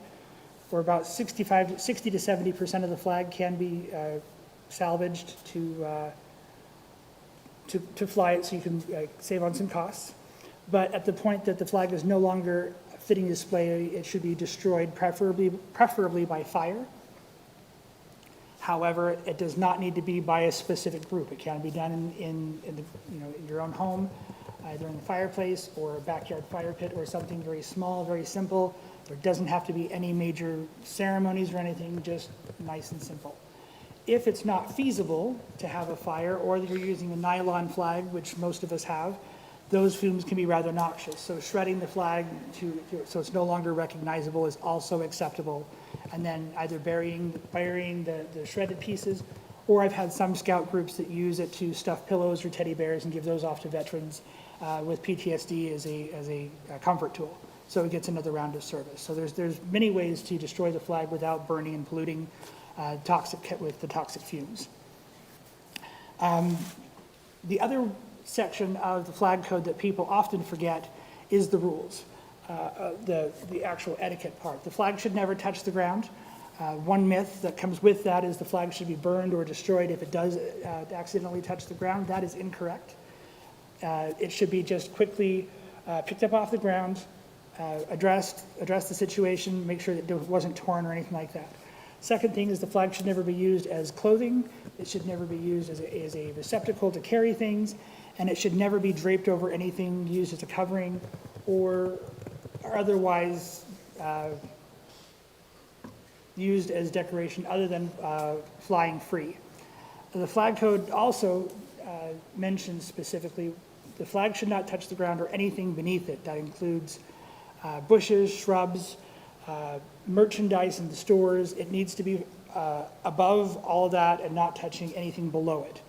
or about 60 to 70% of the flag can be salvaged to fly it, so you can save on some costs. But at the point that the flag is no longer fitting display, it should be destroyed, preferably by fire. However, it does not need to be by a specific group. It can be done in your own home, either in the fireplace or a backyard fire pit or something very small, very simple. There doesn't have to be any major ceremonies or anything, just nice and simple. If it's not feasible to have a fire, or that you're using a nylon flag, which most of us have, those fumes can be rather noxious. So shredding the flag so it's no longer recognizable is also acceptable. And then either burying the shredded pieces, or I've had some scout groups that use it to stuff pillows or teddy bears and give those off to veterans with PTSD as a comfort tool. So it gets another round of service. So there's many ways to destroy the flag without burning and polluting with the toxic fumes. The other section of the flag code that people often forget is the rules, the actual etiquette part. The flag should never touch the ground. One myth that comes with that is the flag should be burned or destroyed if it does accidentally touch the ground. That is incorrect. It should be just quickly picked up off the ground, address the situation, make sure that it wasn't torn or anything like that. Second thing is the flag should never be used as clothing. It should never be used as a receptacle to carry things, and it should never be draped over anything used as a covering or otherwise used as decoration other than flying free. The flag code also mentions specifically the flag should not touch the ground or anything beneath it. That includes bushes, shrubs, merchandise in the stores. It needs to be above all that and not touching anything below it.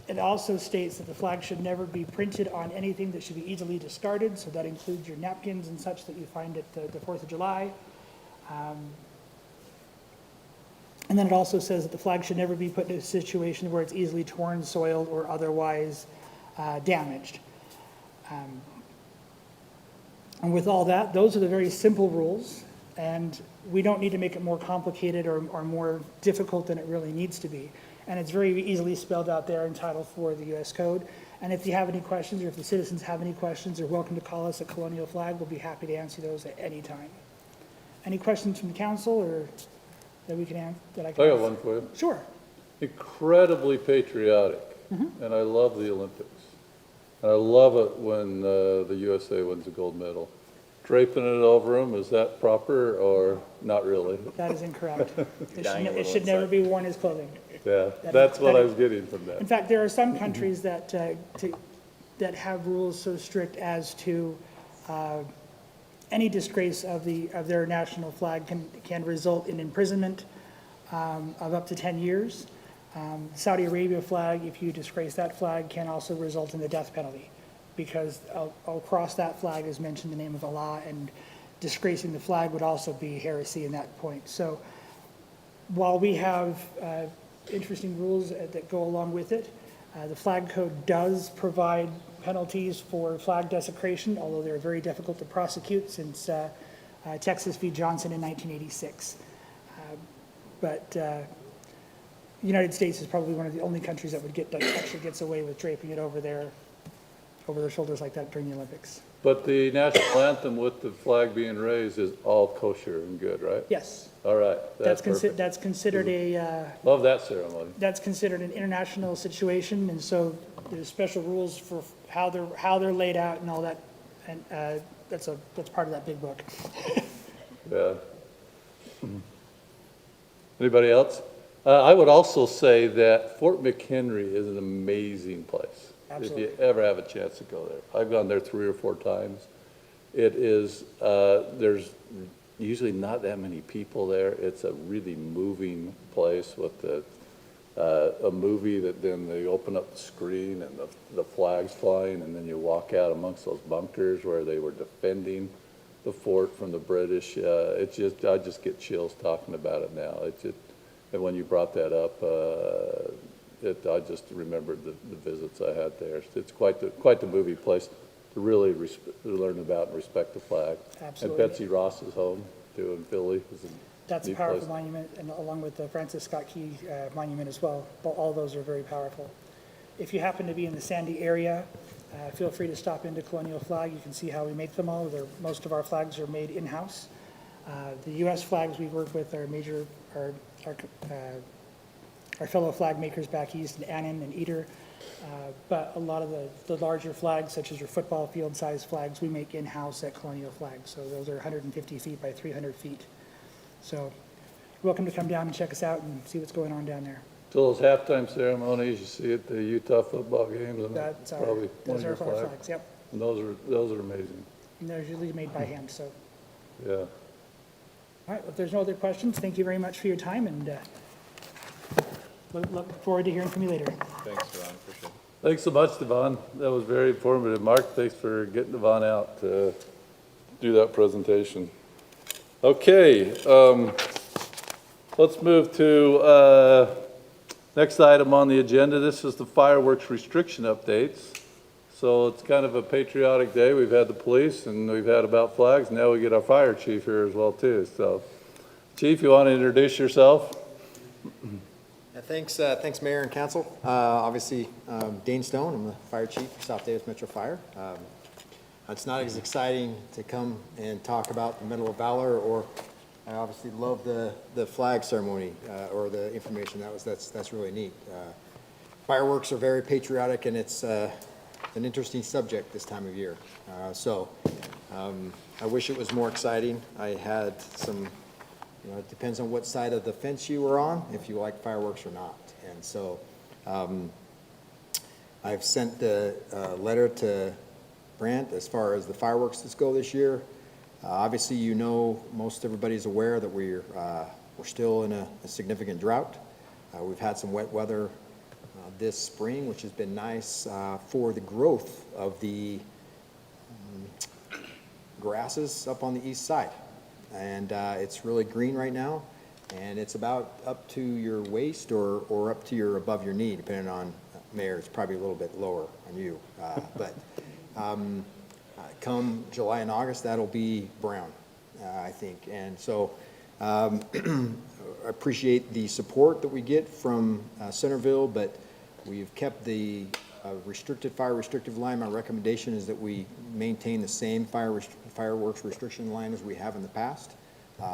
It also states that the flag should never be printed on anything that should be easily discarded, so that includes your napkins and such that you find at the 4th of July. And then it also says that the flag should never be put in a situation where it's easily torn, soiled, or otherwise damaged. And with all that, those are the very simple rules, and we don't need to make it more complicated or more difficult than it really needs to be. And it's very easily spelled out there in Title IV of the U.S. Code. And if you have any questions, or if the citizens have any questions, they're welcome to call us at Colonial Flag. We'll be happy to answer those at any time. Any questions from the council, or that we can answer, that I can I got answer? one for you. Sure. Incredibly patriotic, and I love the Olympics. And I love it when the USA wins a gold medal. Draping it over them, is that proper or not really? That is incorrect. Dying a It little should never inside. be worn as clothing. Yeah, That- that's what that- I was getting from In that. fact, there are some countries that, that have rules so strict as to any disgrace of their national flag can result in imprisonment of up to 10 years. Saudi Arabia flag, if you disgrace that flag, can also result in the death penalty, because across that flag is mentioned the name of Allah, and disgracing the flag would also be heresy in that point. So while we have interesting rules that go along with it, the flag code does provide penalties for flag desecration, although they're very difficult to prosecute since Texas v. Johnson in 1986. But the United States is probably one of the only countries that actually gets away with draping it over their shoulders like that during the Olympics. But the national anthem with the flag being raised is all kosher and good, right? Yes, All right, that's perfect. that's considered Love that ceremony. that's considered an international situation, and so there's special rules for how they're laid out and all that, and that's part of that big book. Yeah. Anybody else? I would also say that Fort McHenry is an amazing place. Absolutely. If you ever have a chance to go there. I've gone there 3 or 4 times. It is, there's usually not that many people there. It's a really moving place with a movie that then they open up the screen and the flag's flying, and then you walk out amongst those bunkers where they were defending the fort from the British. I just get chills talking about it now. And when you brought that up, I just remembered the visits I had there. It's quite the movie place to really learn about and respect the flag. Absolutely. And Betsy Ross's home, too, in Philly. That's a neat powerful place. monument, and along with the Francis Scott Key monument as well. All those are very powerful. If you happen to be in the Sandy area, feel free to stop into Colonial Flag. You can see how we make them all. Most of our flags are made in-house. The U.S. flags we work with are our fellow flag makers back east in Annan and Eder. But a lot of the larger flags, such as your football field size flags, we make in-house at Colonial Flag. So those are 150 feet by 300 feet. So you're welcome to come down and check us out and see what's going on down there. So those halftime ceremonies you see at the Utah football games, and That's our, probably one those of are your our flags. flags, yep. And those are amazing. And they're usually made by hand, so. Yeah. All right, well, if there's no other questions, thank you very much for your time, and look forward to hearing from you later. Thanks, Ron, appreciate it. Thanks so much, Devon. That was very informative. Mark, thanks for getting Devon out to do that presentation. Okay, let's move to next item on the agenda. This is the fireworks restriction updates. So it's kind of a patriotic day. We've had the police and we've had about flags. Now we get our fire chief here as well too. So, Chief, you want to introduce yourself? Thanks, Mayor and Council. Obviously, Dane Stone, I'm the fire chief for South Davis Metro Fire. It's not as exciting to come and talk about the Medal of Valor, or I obviously love the flag ceremony or the information. That's really neat. Fireworks are very patriotic, and it's an interesting subject this time of year. I wish it was more exciting. I had some. It depends on what side of the fence you were on, if you like fireworks or not. And so I've sent the letter to Brant as far as the fireworks that go this year. Obviously, most everybody's aware that we're still in a significant drought. We've had some wet weather this spring, which has been nice for the growth of the grasses up on the east side. And it's really green right now, and it's about up to your waist or up to above your knee, depending on Mayor. It's probably a little bit lower on you. But come July and August, that'll be brown, I think. And so appreciate the support that we get from Centerville, but we've kept the fire restrictive line. My recommendation is that we maintain the same fireworks restriction line as we have in the past.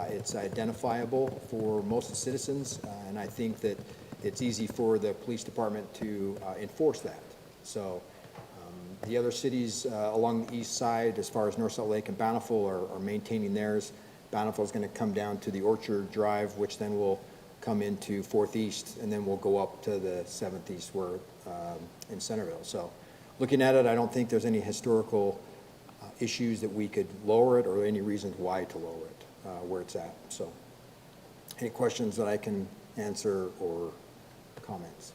It's identifiable for most citizens, and I think that it's easy for the police department to enforce that. So the other cities along the east side, as far as North Salt Lake and Bountiful, are maintaining theirs. Bountiful is going to come down to the Orchard Drive, which then will come into 4th East, and then we'll go up to the 7th East where, in Centerville. So looking at it, I don't think there's any historical issues that we could lower it or any reasons why to lower it where it's at. So any questions that I can answer or comments?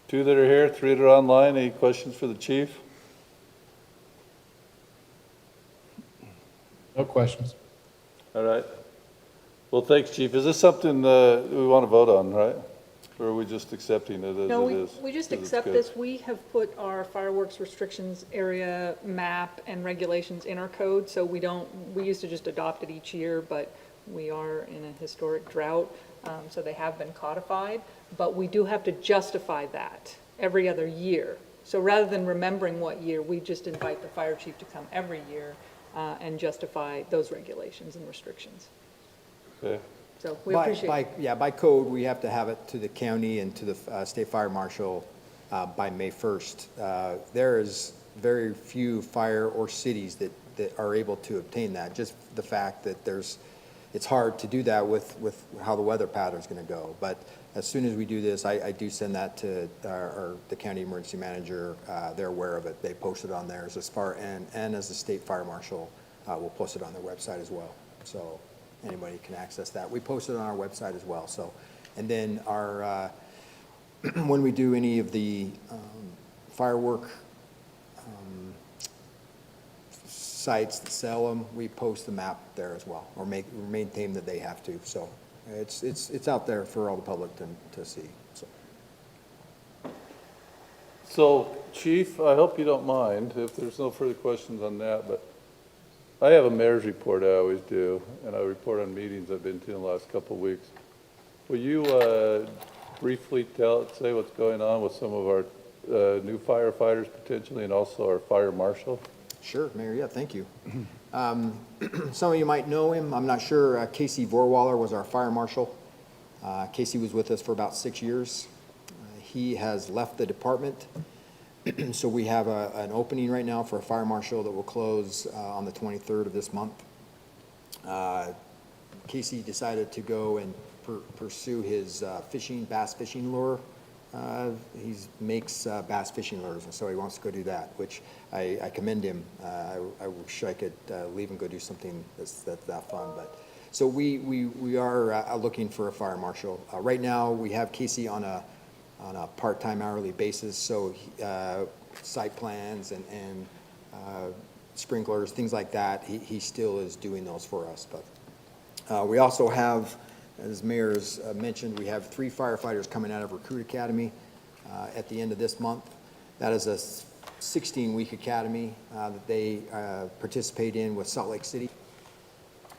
Two that are here, three that are online. Any questions for the chief? No questions. All right. Well, thanks, chief. Is this something we want to vote on, right? Or are we just accepting it as No, it is? we just 'Cause it's accept good. this. We have put our fireworks restrictions area map and regulations in our code, so we used to just adopt it each year, but we are in a historic drought, so they have been codified, but we do have to justify that every other year. So rather than remembering what year, we just invite the fire chief to come every year and justify those regulations and restrictions. Okay. So we appreciate it. By code, we have to have it to the county and to the state fire marshal by May 1st. There is very few fire or cities that are able to obtain that. Just the fact that it's hard to do that with how the weather pattern is going to go. But as soon as we do this, I do send that to the county emergency manager. They're aware of it. They post it on theirs and as the state fire marshal will post it on their website as well. So anybody can access that. We post it on our website as well. So, and then our when we do any of the firework sites that sell them, we post the map there as well, or maintain that they have to. So it's out there for all the public to see. So, chief, I hope you don't mind if there's no further questions on that, but I have a mayor's report I always do, and I report on meetings I've been to in the last couple of weeks. Will you briefly say what's going on with some of our new firefighters potentially, and also our fire marshal? Sure, Mayor, yeah, thank you. Some of you might know him, I'm not sure. Casey Vorwaller was our fire marshal. Casey was with us for about 6 years. He has left the department. So we have an opening right now for a fire marshal that will close on the 23rd of this month. Casey decided to go and pursue his bass fishing lure. He makes bass fishing lures, and so he wants to go do that, which I commend him. I wish I could leave and go do something that's that fun. But so we are looking for a fire marshal. Right now we have Casey on a part-time hourly basis, so site plans and sprinklers, things like that, he still is doing those for us. But we also have, as Mayor's mentioned, we have 3 firefighters coming out of Recruit Academy at the end of this month. That is a 16-week academy that they participate in with Salt Lake City.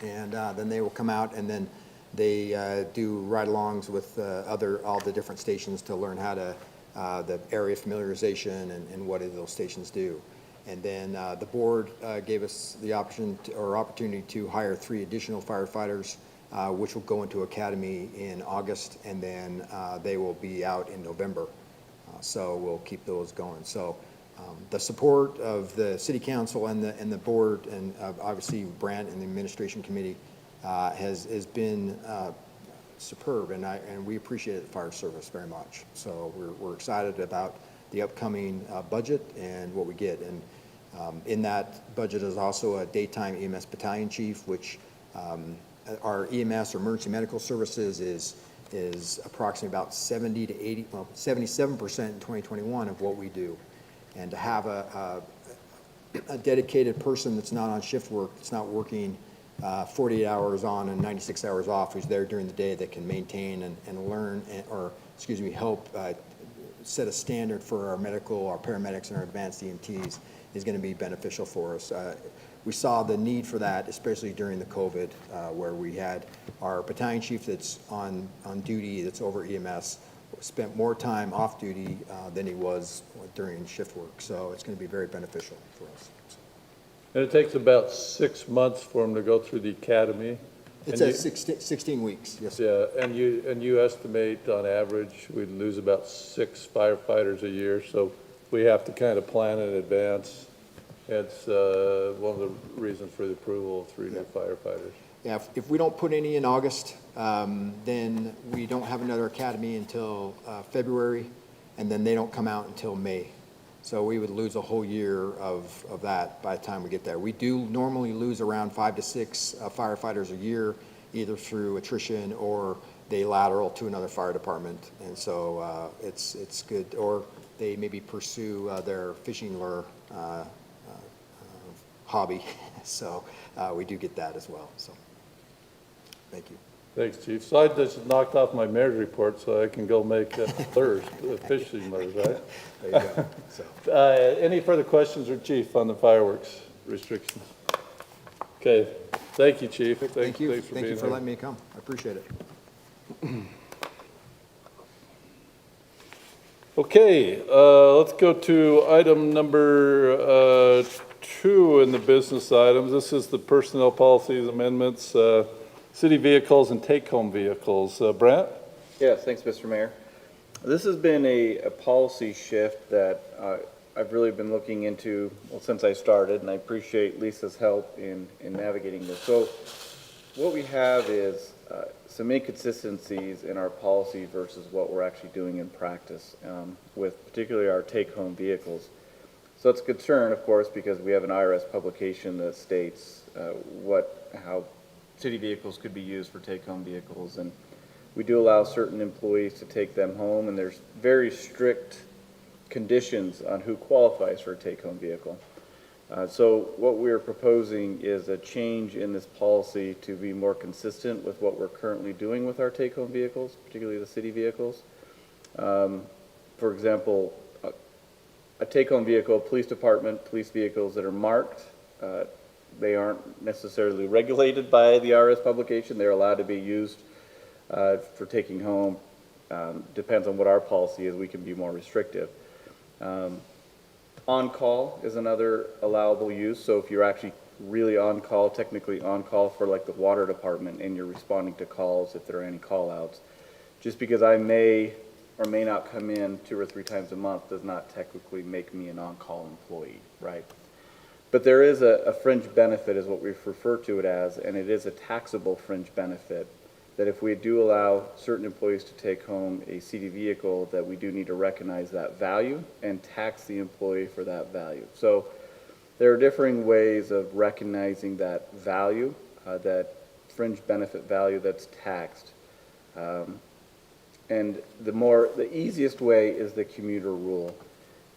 And then they will come out, and then they do ride-alongs with all the different stations to learn how to, the area familiarization and what those stations do. And then the board gave us the opportunity to hire 3 additional firefighters, which will go into academy in August, and then they will be out in November. So we'll keep those going. So the support of the city council and the board, and obviously Brant and the administration committee, has been superb, and we appreciate the fire service very much. So we're excited about the upcoming budget and what we get. And in that budget is also a daytime EMS battalion chief, which our EMS or emergency medical services is approximately about 70 to 80, well, 77% in 2021 of what we do. And to have a dedicated person that's not on shift work, that's not working 48 hours on and 96 hours off, who's there during the day, that can maintain and learn, help set a standard for our medical, our paramedics, and our advanced EMTs, is going to be beneficial for us. we saw the need for that, especially during the COVID, where we had our battalion chief that's on duty, that's over EMS, spent more time off duty than he was during shift work. So it's going to be very beneficial for us. And it takes about 6 months for them to go through the academy. It's And at 16 weeks, yes. Yeah, and you estimate on average, we'd lose about 6 firefighters a year, so we have to kind of plan in advance. It's one of the reasons for the approval of 3 new firefighters. Yeah, if we don't put any in August, then we don't have another academy until February, and then they don't come out until May. So we would lose a whole year of that by the time we get there. We do normally lose around 5 to 6 firefighters a year, either through attrition or they lateral to another fire department. And so it's good, or they maybe pursue their fishing lure hobby. So we do get that as well. So thank you. Thanks, Chief. So I just knocked off my mayor's report so I can go make lures, fishing lures, right? There you go. So. Any further questions for Chief on the fireworks restrictions? Okay, thank you, Chief. Thank you. Thanks for Thank being you for here. letting me come. I appreciate it. Okay, let's go to item number 2 in the business items. This is the personnel policies amendments, city vehicles and take-home vehicles. Brent? Yes, thanks, Mr. Mayor. This has been a policy shift that I've really been looking into, well, since I started, and I appreciate Lisa's help in navigating this. So what we have is some inconsistencies in our policy versus what we're actually doing in practice, with particularly our take-home vehicles. So it's a concern, of course, because we have an IRS publication that states how city vehicles could be used for take-home vehicles, and we do allow certain employees to take them home, and there's very strict conditions on who qualifies for a take-home vehicle. So what we're proposing is a change in this policy to be more consistent with what we're currently doing with our take-home vehicles, particularly the city vehicles. For example, a take-home vehicle, police department, police vehicles that are marked, they aren't necessarily regulated by the IRS publication. They're allowed to be used for taking home. Depends on what our policy is. We can be more restrictive. On-call is another allowable use. So if you're actually really on-call, technically on-call for like the water department, and you're responding to calls if there are any call-outs, just because I may or may not come in 2 or 3 times a month does not technically make me an on-call employee, right? But there is a fringe benefit, is what we refer to it as, and it is a taxable fringe benefit, that if we do allow certain employees to take home a city vehicle, that we do need to recognize that value and tax the employee for that value. So there are differing ways of recognizing that value, that fringe benefit value that's taxed. And the easiest way is the commuter rule.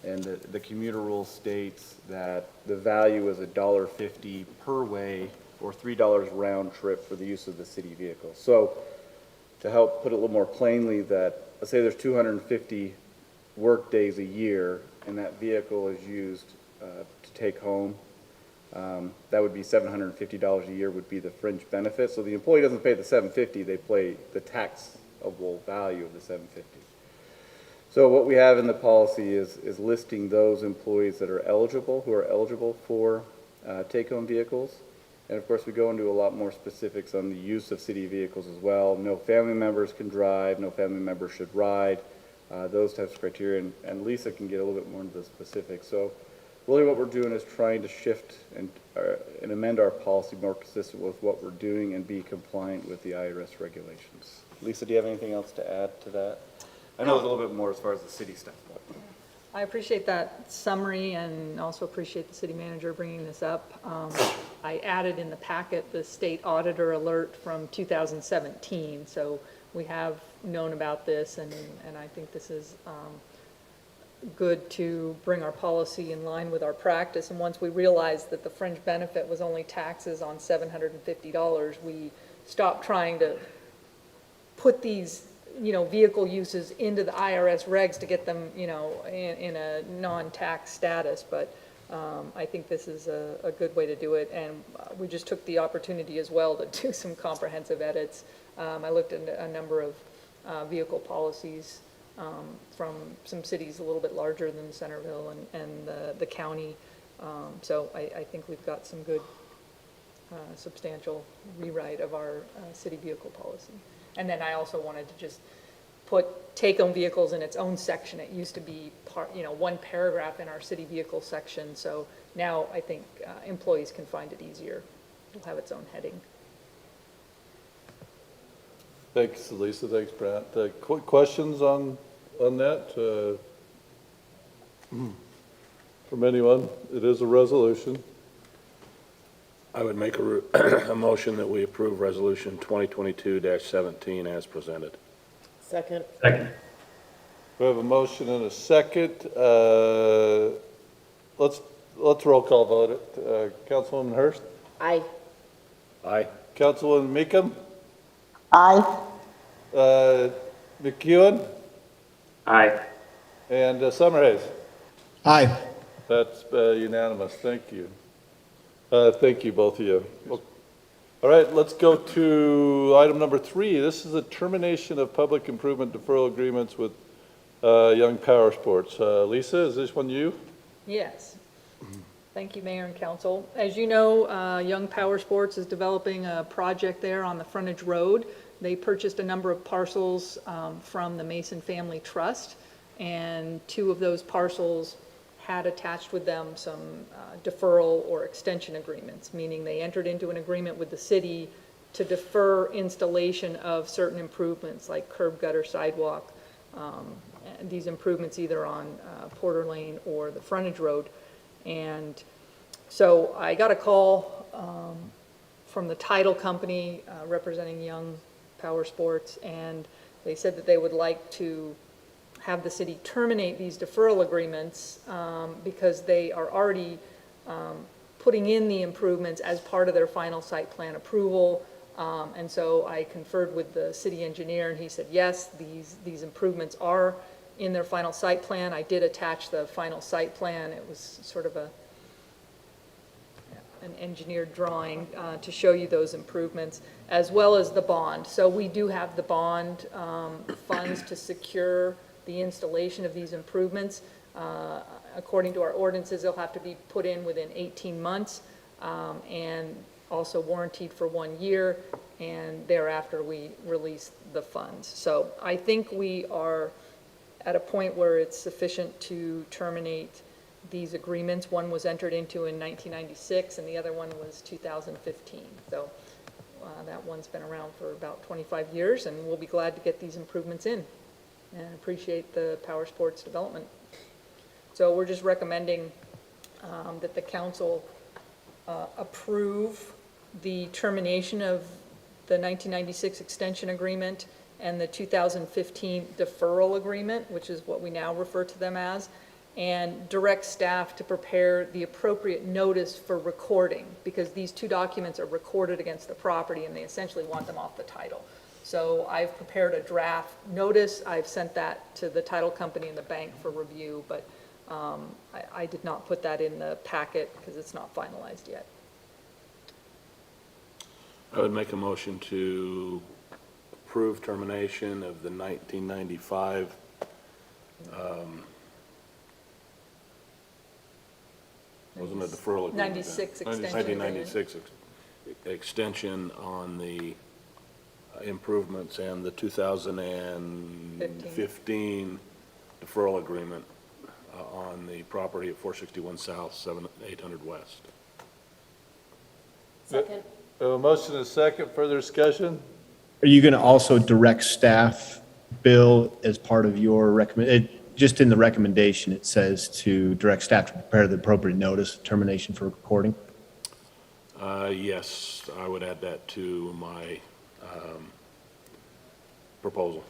And the commuter rule states that the value is $1.50 per way, or $3 round trip for the use of the city vehicle. So to help put it a little more plainly, that let's say there's 250 work days a year, and that vehicle is used to take home, that would be $750 a year would be the fringe benefit. So the employee doesn't pay the $750, they pay the taxable value of the $750. So what we have in the policy is listing those employees that are eligible, who are eligible for take-home vehicles. And of course, we go into a lot more specifics on the use of city vehicles as well. No family members can drive, no family members should ride, those types of criteria. And Lisa can get a little bit more into the specifics. So really what we're doing is trying to shift and amend our policy more consistent with what we're doing and be compliant with the IRS regulations. Lisa, do you have anything else to add to that? I know a little bit more as far as the city stuff. I appreciate that summary, and also appreciate the city manager bringing this up. I added in the packet the state auditor alert from 2017, so we have known about this, and I think this is good to bring our policy in line with our practice. And once we realized that the fringe benefit was only taxes on $750, we stopped trying to put these vehicle uses into the IRS regs to get them, in a non-tax status. But I think this is a good way to do it, and we just took the opportunity as well to do some comprehensive edits. I looked at a number of vehicle policies from some cities a little bit larger than Centerville and the county. So I think we've got some good substantial rewrite of our city vehicle policy. And then I also wanted to just put take-home vehicles in its own section. It used to be one paragraph in our city vehicle section. So now I think employees can find it easier. It'll have its own heading. Thanks, Lisa. Thanks, Brent. Questions on that from anyone? It is a resolution. I would make a motion that we approve Resolution 2022-17 as presented. Second. Second. We have a motion and a second. Let's roll call vote it. Councilwoman Hurst? Aye. Aye. Councilwoman Meekum? Aye. McEwen? Aye. And Summerhays? Aye. That's unanimous. Thank you. Thank you, both of you. All right, let's go to item number 3. This is a termination of public improvement deferral agreements with Young Power Sports. Lisa, is this one you? Yes. Thank you, Mayor and Council. As you know, Young Power Sports is developing a project there on the frontage road. They purchased a number of parcels from the Mason Family Trust, and 2 of those parcels had attached with them some deferral or extension agreements, meaning they entered into an agreement with the city to defer installation of certain improvements like curb, gutter, sidewalk, and these improvements either on Porter Lane or the frontage road. And so I got a call from the title company representing Young Power Sports, and they said that they would like to have the city terminate these deferral agreements because they are already putting in the improvements as part of their final site plan approval. And so I conferred with the city engineer, and he said, yes, these improvements are in their final site plan. I did attach the final site plan. It was sort of an engineered drawing to show you those improvements, as well as the bond. So we do have the bond funds to secure the installation of these improvements. According to our ordinances, they'll have to be put in within 18 months and also warranted for 1 year, and thereafter we release the funds. So I think we are at a point where it's sufficient to terminate these agreements. One was entered into in 1996 and the other one was 2015. So that one's been around for about 25 years, and we'll be glad to get these improvements in and appreciate the Power Sports development. So we're just recommending that the council approve the termination of the 1996 extension agreement and the 2015 deferral agreement, which is what we now refer to them as, and direct staff to prepare the appropriate notice for recording, because these 2 documents are recorded against the property and they essentially want them off the title. So I've prepared a draft notice. I've sent that to the title company and the bank for review, but I did not put that in the packet because it's not finalized yet. I would make a motion to approve termination of the 1995 wasn't a deferral agreement. 96 extension agreement. 1996 extension on the improvements and the 2015 deferral agreement on the property at 461 South, 800 West. Second. We have a motion and a second. Further discussion? Are you going to also direct staff, Bill, as part of your just in the recommendation, it says to direct staff to prepare the appropriate notice of termination for recording? Yes, I would add that to my proposal.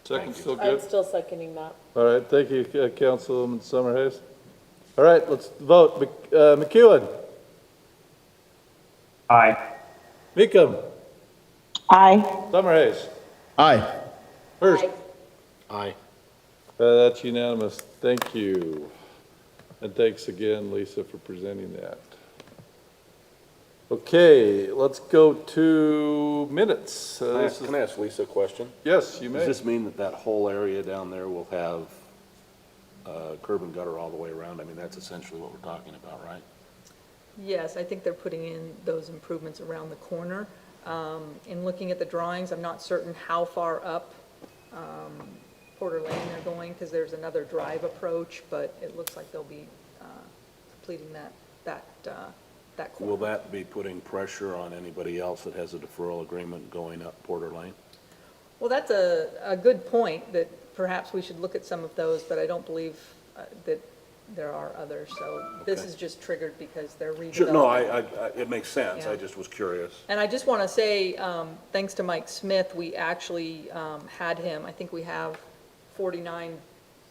Second, still I'm good? still seconding that. All right, thank you, Councilwoman Summerhays. All right, let's vote. McEwen? Aye. Meekum? Aye. Summerhays? Aye. Hurst? Aye. That's unanimous. Thank you. And thanks again, Lisa, for presenting that. Okay, let's go to minutes. Can I ask Lisa a question? Yes, you may. Does this mean that that whole area down there will have curb and gutter all the way around? I mean, that's essentially what we're talking about, right? Yes, I think they're putting in those improvements around the corner. In looking at the drawings, I'm not certain how far up Porter Lane they're going, because there's another drive approach, but it looks like they'll be completing that corner. Will that be putting pressure on anybody else that has a deferral agreement going up Porter Lane? Well, that's a good point, that perhaps we should look at some of those, but I don't believe that there are others. So this Okay. is just triggered because they're redeveloping. Sure, no, it makes sense. Yeah. I just was curious. And I just want to say, thanks to Mike Smith, we actually had him, I think we have 49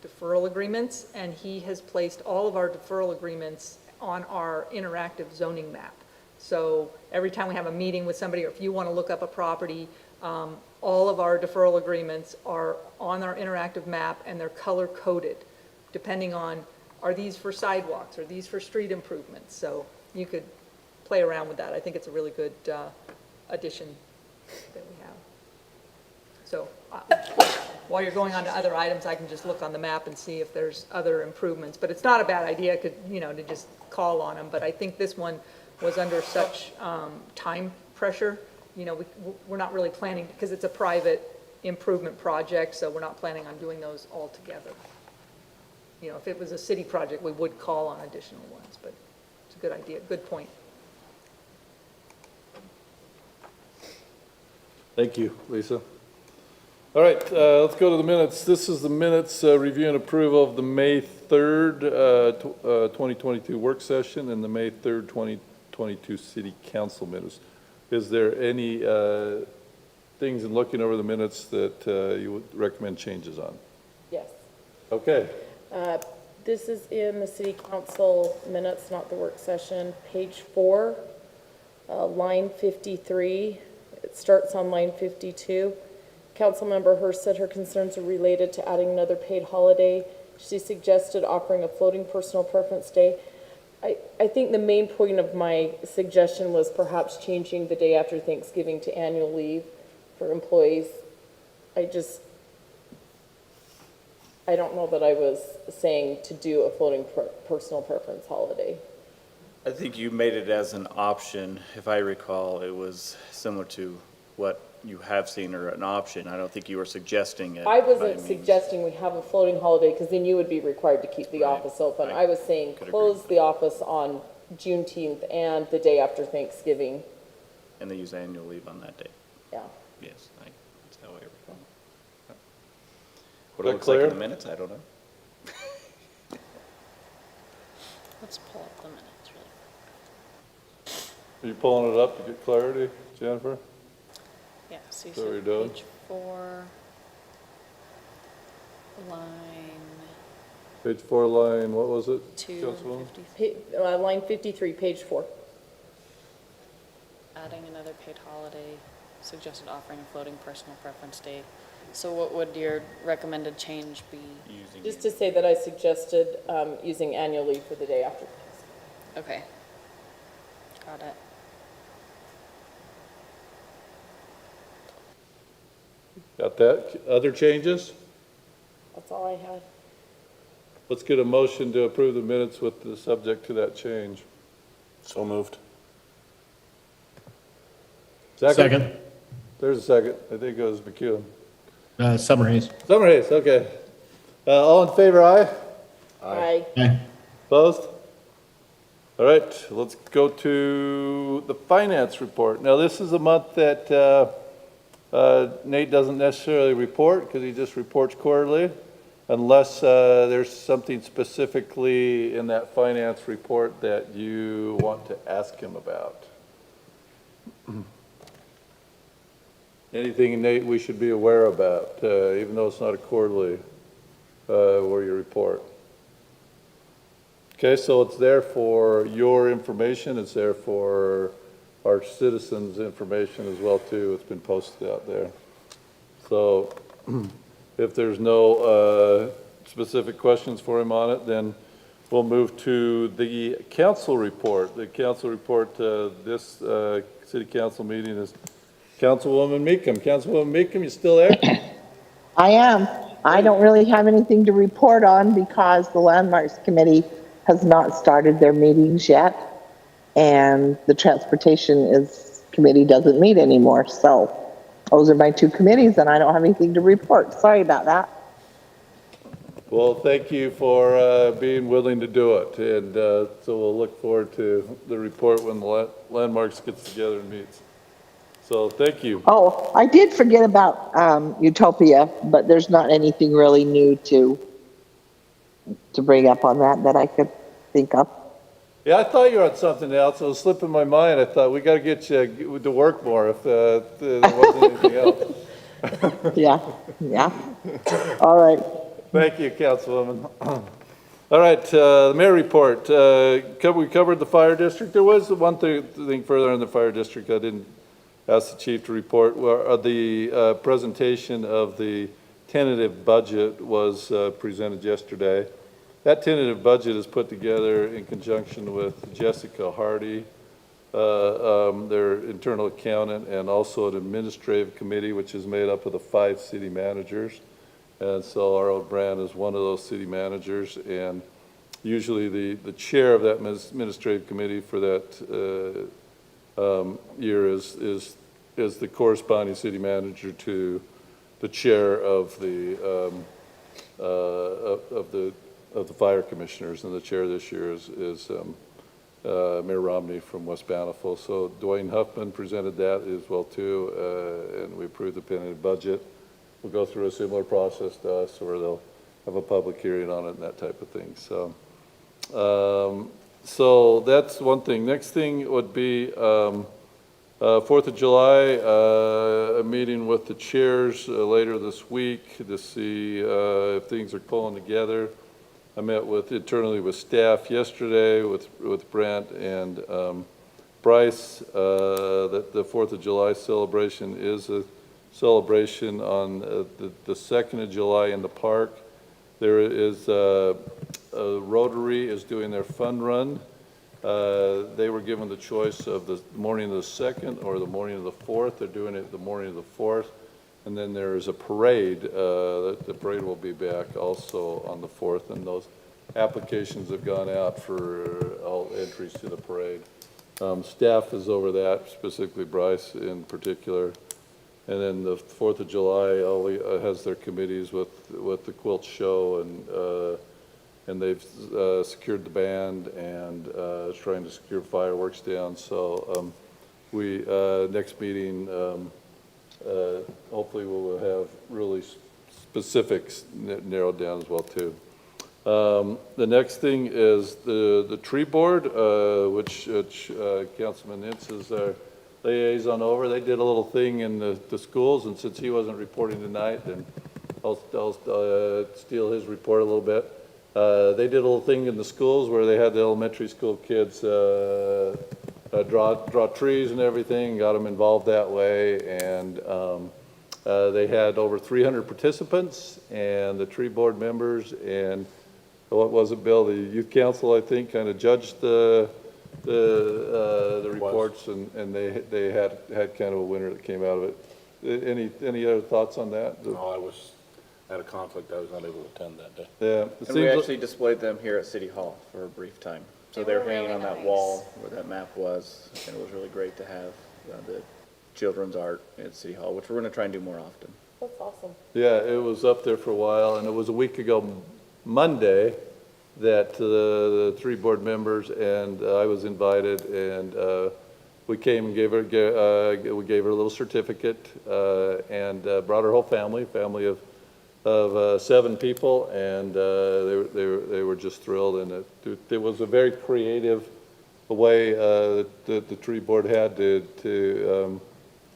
deferral agreements, and he has placed all of our deferral agreements on our interactive zoning map. So every time we have a meeting with somebody, or if you want to look up a property, all of our deferral agreements are on our interactive map, and they're color-coded, depending on, are these for sidewalks, are these for street improvements? So you could play around with that. I think it's a really good addition that we have. So while you're going on to other items, I can just look on the map and see if there's other improvements. But it's not a bad idea, to just call on them. But I think this one was under such time pressure. We're not really planning, because it's a private improvement project, so we're not planning on doing those all together. If it was a city project, we would call on additional ones, but it's a good idea, good point. Thank you, Lisa. All right, let's go to the minutes. This is the minutes, review and approval of the May 3rd, 2022 work session and the May 3rd, 2022 city council minutes. Is there any things in looking over the minutes that you would recommend changes on? Yes. Okay. This is in the city council minutes, not the work session, page 4, line 53. It starts on line 52. Councilmember Hurst said her concerns are related to adding another paid holiday. She suggested offering a floating personal preference day. I think the main point of my suggestion was perhaps changing the day after Thanksgiving to annual leave for employees. I don't know that I was saying to do a floating personal preference holiday. I think you made it as an option. If I recall, it was similar to what you have seen, or an option. I don't think you were suggesting it. I wasn't suggesting we have a floating holiday, because then you would be required to keep the office open. I was saying close the office on Juneteenth and the day after Thanksgiving. And they use annual leave on that day. Yeah. Yes, that's how I recall. What it That looks like clear? in the minutes, I don't know. Let's pull up the minutes really. Are you pulling it up to get clarity, Jennifer? Yeah, so you Is that what you're said doing? page 4, line Page 4, line, what was it? 2, Councilwoman? 53, Line 53, page 4. adding another paid holiday, suggested offering a floating personal preference day. So what would your recommended change be? Just to say that I suggested using annual leave for the day after. Okay. Got it. Got that? Other changes? That's all I had. Let's get a motion to approve the minutes with the subject to that change. So moved. Second? There's a second. I think it was McEwen. Summer Hayes. Summer Hayes, okay. All in favor, aye? Aye. Aye. Opposed? All right, let's go to the finance report. Now, this is a month that Nate doesn't necessarily report, because he just reports quarterly, unless there's something specifically in that finance report that you want to ask him about. Anything, Nate, we should be aware about, even though it's not a quarterly where you report? Okay, so it's there for your information, it's there for our citizens' information as well, too. It's been posted out there. So if there's no specific questions for him on it, then We'll move to the council report. The council report, this city council meeting is Councilwoman Meekum. Councilwoman Meekum, you still there? I am. I don't really have anything to report on because the Landmarks Committee has not started their meetings yet, and the Transportation Committee doesn't meet anymore. So those are my two committees, and I don't have anything to report. Sorry about that. Well, thank you for being willing to do it, and so we'll look forward to the report when the Landmarks gets together and meets. So thank you. Oh, I did forget about Utopia, but there's not anything really new to bring up on that I could think of. Yeah, I thought you were on something else. It was slipping my mind. I thought we got to get you to work more if there wasn't anything else. Yeah. All right. Thank you, Councilwoman. All right, the mayor report. We covered the fire district. There was one thing further in the fire district I didn't ask the chief to report. The presentation of the tentative budget was presented yesterday. That tentative budget is put together in conjunction with Jessica Hardy, their internal accountant, and also an administrative committee, which is made up of the 5 city managers. And so our old Brand is one of those city managers, and usually the chair of that administrative committee for that year is the corresponding city manager to the chair of the fire commissioners, and the chair this year is Mayor Romney from West Bountiful. So Dwayne Huffman presented that as well too, and we approved the tentative budget. We'll go through a similar process to us where they'll have a public hearing on it and that type of thing. So, so that's one thing. Next thing would be 4th of July, a meeting with the chairs later this week to see if things are pulling together. I met internally with staff yesterday with Brent and Bryce. That the 4th of July celebration is a celebration on the 2nd of July in the park. There is Rotary is doing their fun run. They were given the choice of the morning of the 2nd or the morning of the 4th. They're doing it the morning of the 4th. And then there is a parade. The parade will be back also on the 4th, and those applications have gone out for all entries to the parade. Staff is over that, specifically Bryce in particular. And then the 4th of July has their committees with the quilt show, and they've secured the band and trying to secure fireworks down. So we next meeting, hopefully we'll have really specifics narrowed down as well too. The next thing is the tree board, which Councilman Ince is our liaison over. They did a little thing in the schools, and since he wasn't reporting tonight, then I'll steal his report a little bit. They did a little thing in the schools where they had the elementary school kids draw trees and everything, got them involved that way, and they had over 300 participants, and the tree board members, and what was it, Bill? The youth council, I think, kind of judged the reports, and they had kind of a winner that came out of it. Any other thoughts on that? No, I was at a conflict. I was not able to attend that day. Yeah, And we actually displayed them here at City Hall for a brief time. So they're hanging on that wall where that map was, and it was really great to have the children's art at City Hall, which we're going to try and do more often. That's awesome. Yeah, it was up there for a while, and it was a week ago Monday that the three board members and I was invited, and we came and gave her a little certificate, and brought her whole family of 7 people, and they were just thrilled, and it was a very creative way that the tree board had to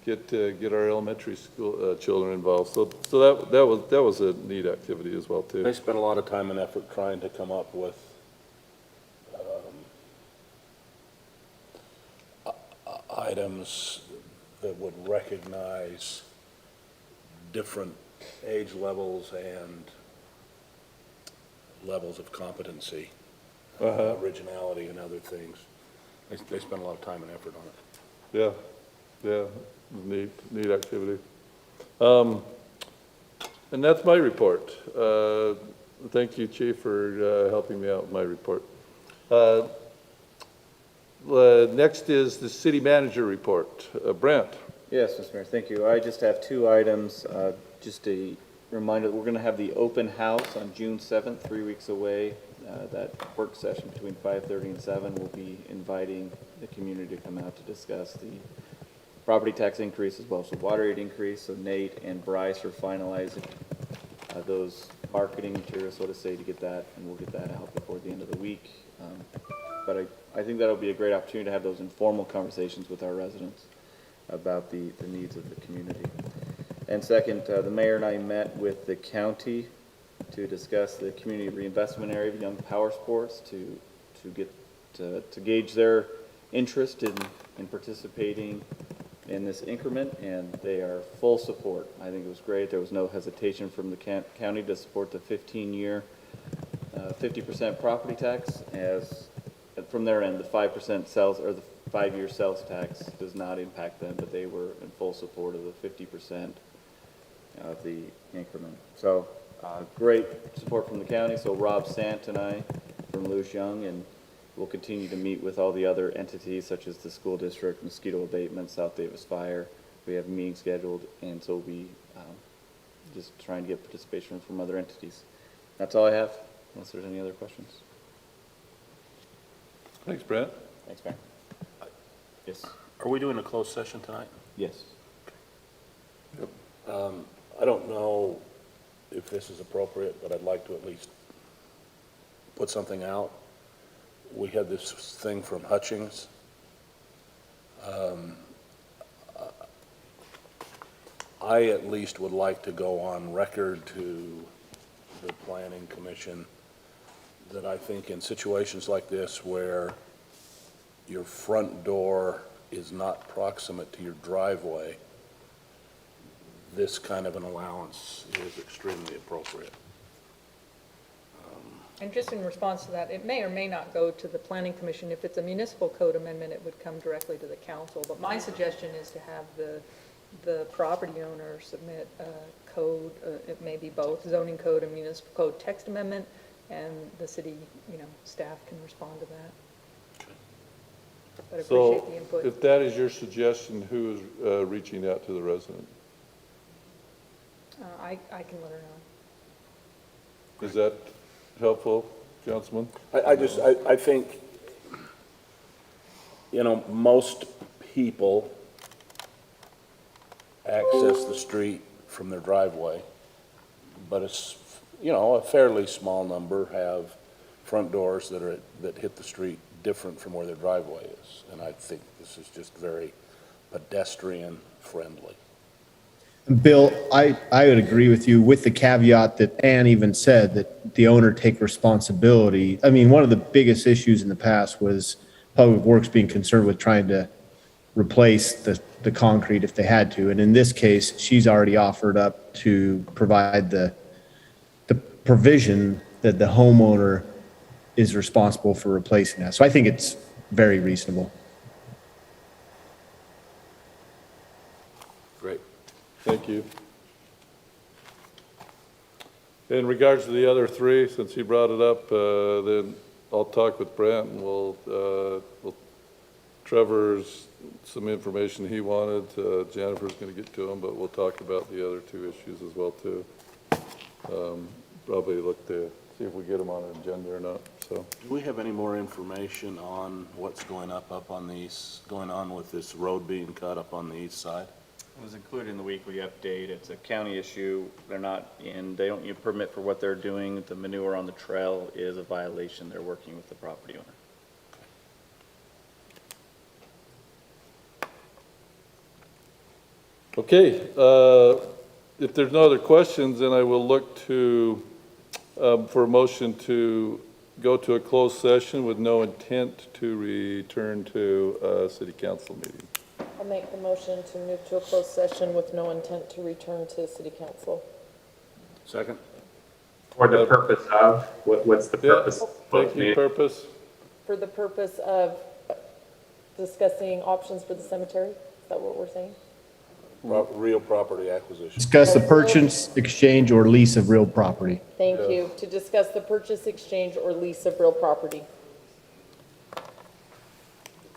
get our elementary school children involved. So that was a neat activity as well too. They spent a lot of time and effort trying to come up with items that would recognize different age levels and levels of competency originality and other things. They spend a lot of time and effort on it. Yeah, neat activity. And that's my report. Thank you, Chief, for helping me out with my report. Next is the city manager report. Brent. Yes, Mr. Mayor, thank you. I just have two items. Just a reminder that we're going to have the open house on June 7th, 3 weeks away. That work session between 5:30 and 7 will be inviting the community to come out to discuss the property tax increase as well as the water rate increase. So Nate and Bryce are finalizing those marketing materials, so to say, to get that, and we'll get that out before the end of the week. But I think that'll be a great opportunity to have those informal conversations with our residents about the needs of the community. And second, the mayor and I met with the county to discuss the community reinvestment area of young power sports to gauge their interest in participating in this increment, and they are full support. I think it was great. There was no hesitation from the county to support the 15-year 50% property tax, as from their end, the 5% sales or the 5-year sales tax does not impact them, but they were in full support of the 50% of the increment. So great support from the county. So Rob Sant and I from Lewis Young, and we'll continue to meet with all the other entities such as the school district, mosquito abatement, South Davis Fire. We have meetings scheduled, and so we'll be just trying to get participation from other entities. That's all I have, unless there's any other questions. Thanks, Brent. Thanks, Mayor. Yes. Are we doing a closed session tonight? Yes. I don't know if this is appropriate, but I'd like to at least put something out. We had this thing from Hutchings. I at least would like to go on record to the Planning Commission that I think in situations like this where your front door is not proximate to your driveway, this kind of an allowance is extremely appropriate. And just in response to that, it may or may not go to the Planning Commission. If it's a municipal code amendment, it would come directly to the council. But my suggestion is to have the property owner submit a code, it may be both, zoning code and municipal code text amendment, and the city, staff can respond to that. But I appreciate the input. So if that is your suggestion, who is reaching out to the resident? I can let her know. Is that helpful, Councilman? I think, most people access the street from their driveway, but it's, a fairly small number have front doors that hit the street different from where their driveway is. And I think this is just very pedestrian friendly. Bill, I would agree with you with the caveat that Ann even said that the owner take responsibility. I mean, one of the biggest issues in the past was Public Works being concerned with trying to replace the concrete if they had to. And in this case, she's already offered up to provide the provision that the homeowner is responsible for replacing that. So I think it's very reasonable. Great. Thank you. In regards to the other three, since you brought it up, then I'll talk with Brent, and we'll Trevor's some information he wanted. Jennifer's going to get to him, but we'll talk about the other two issues as well too. Probably look to see if we get them on an agenda or not. So, do we have any more information on what's going on with this road being cut up on the east side? It was included in the weekly update. It's a county issue. They don't need a permit for what they're doing. The manure on the trail is a violation. They're working with the property owner. okay. If there's no other questions, then I will look to for a motion to go to a closed session with no intent to return to a city council meeting. I'll make the motion to move to a closed session with no intent to return to city council. Second. For the purpose of, what's the purpose? Thank you, purpose? For the purpose of discussing options for the cemetery? Is that what we're saying? Real property acquisition. Discuss the purchase, exchange, or lease of real property. Thank you. To discuss the purchase, exchange, or lease of real property.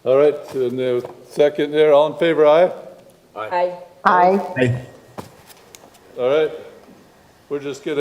All right, and the second there, all in favor, aye? Aye. Aye. Hey. All right, we're just gonna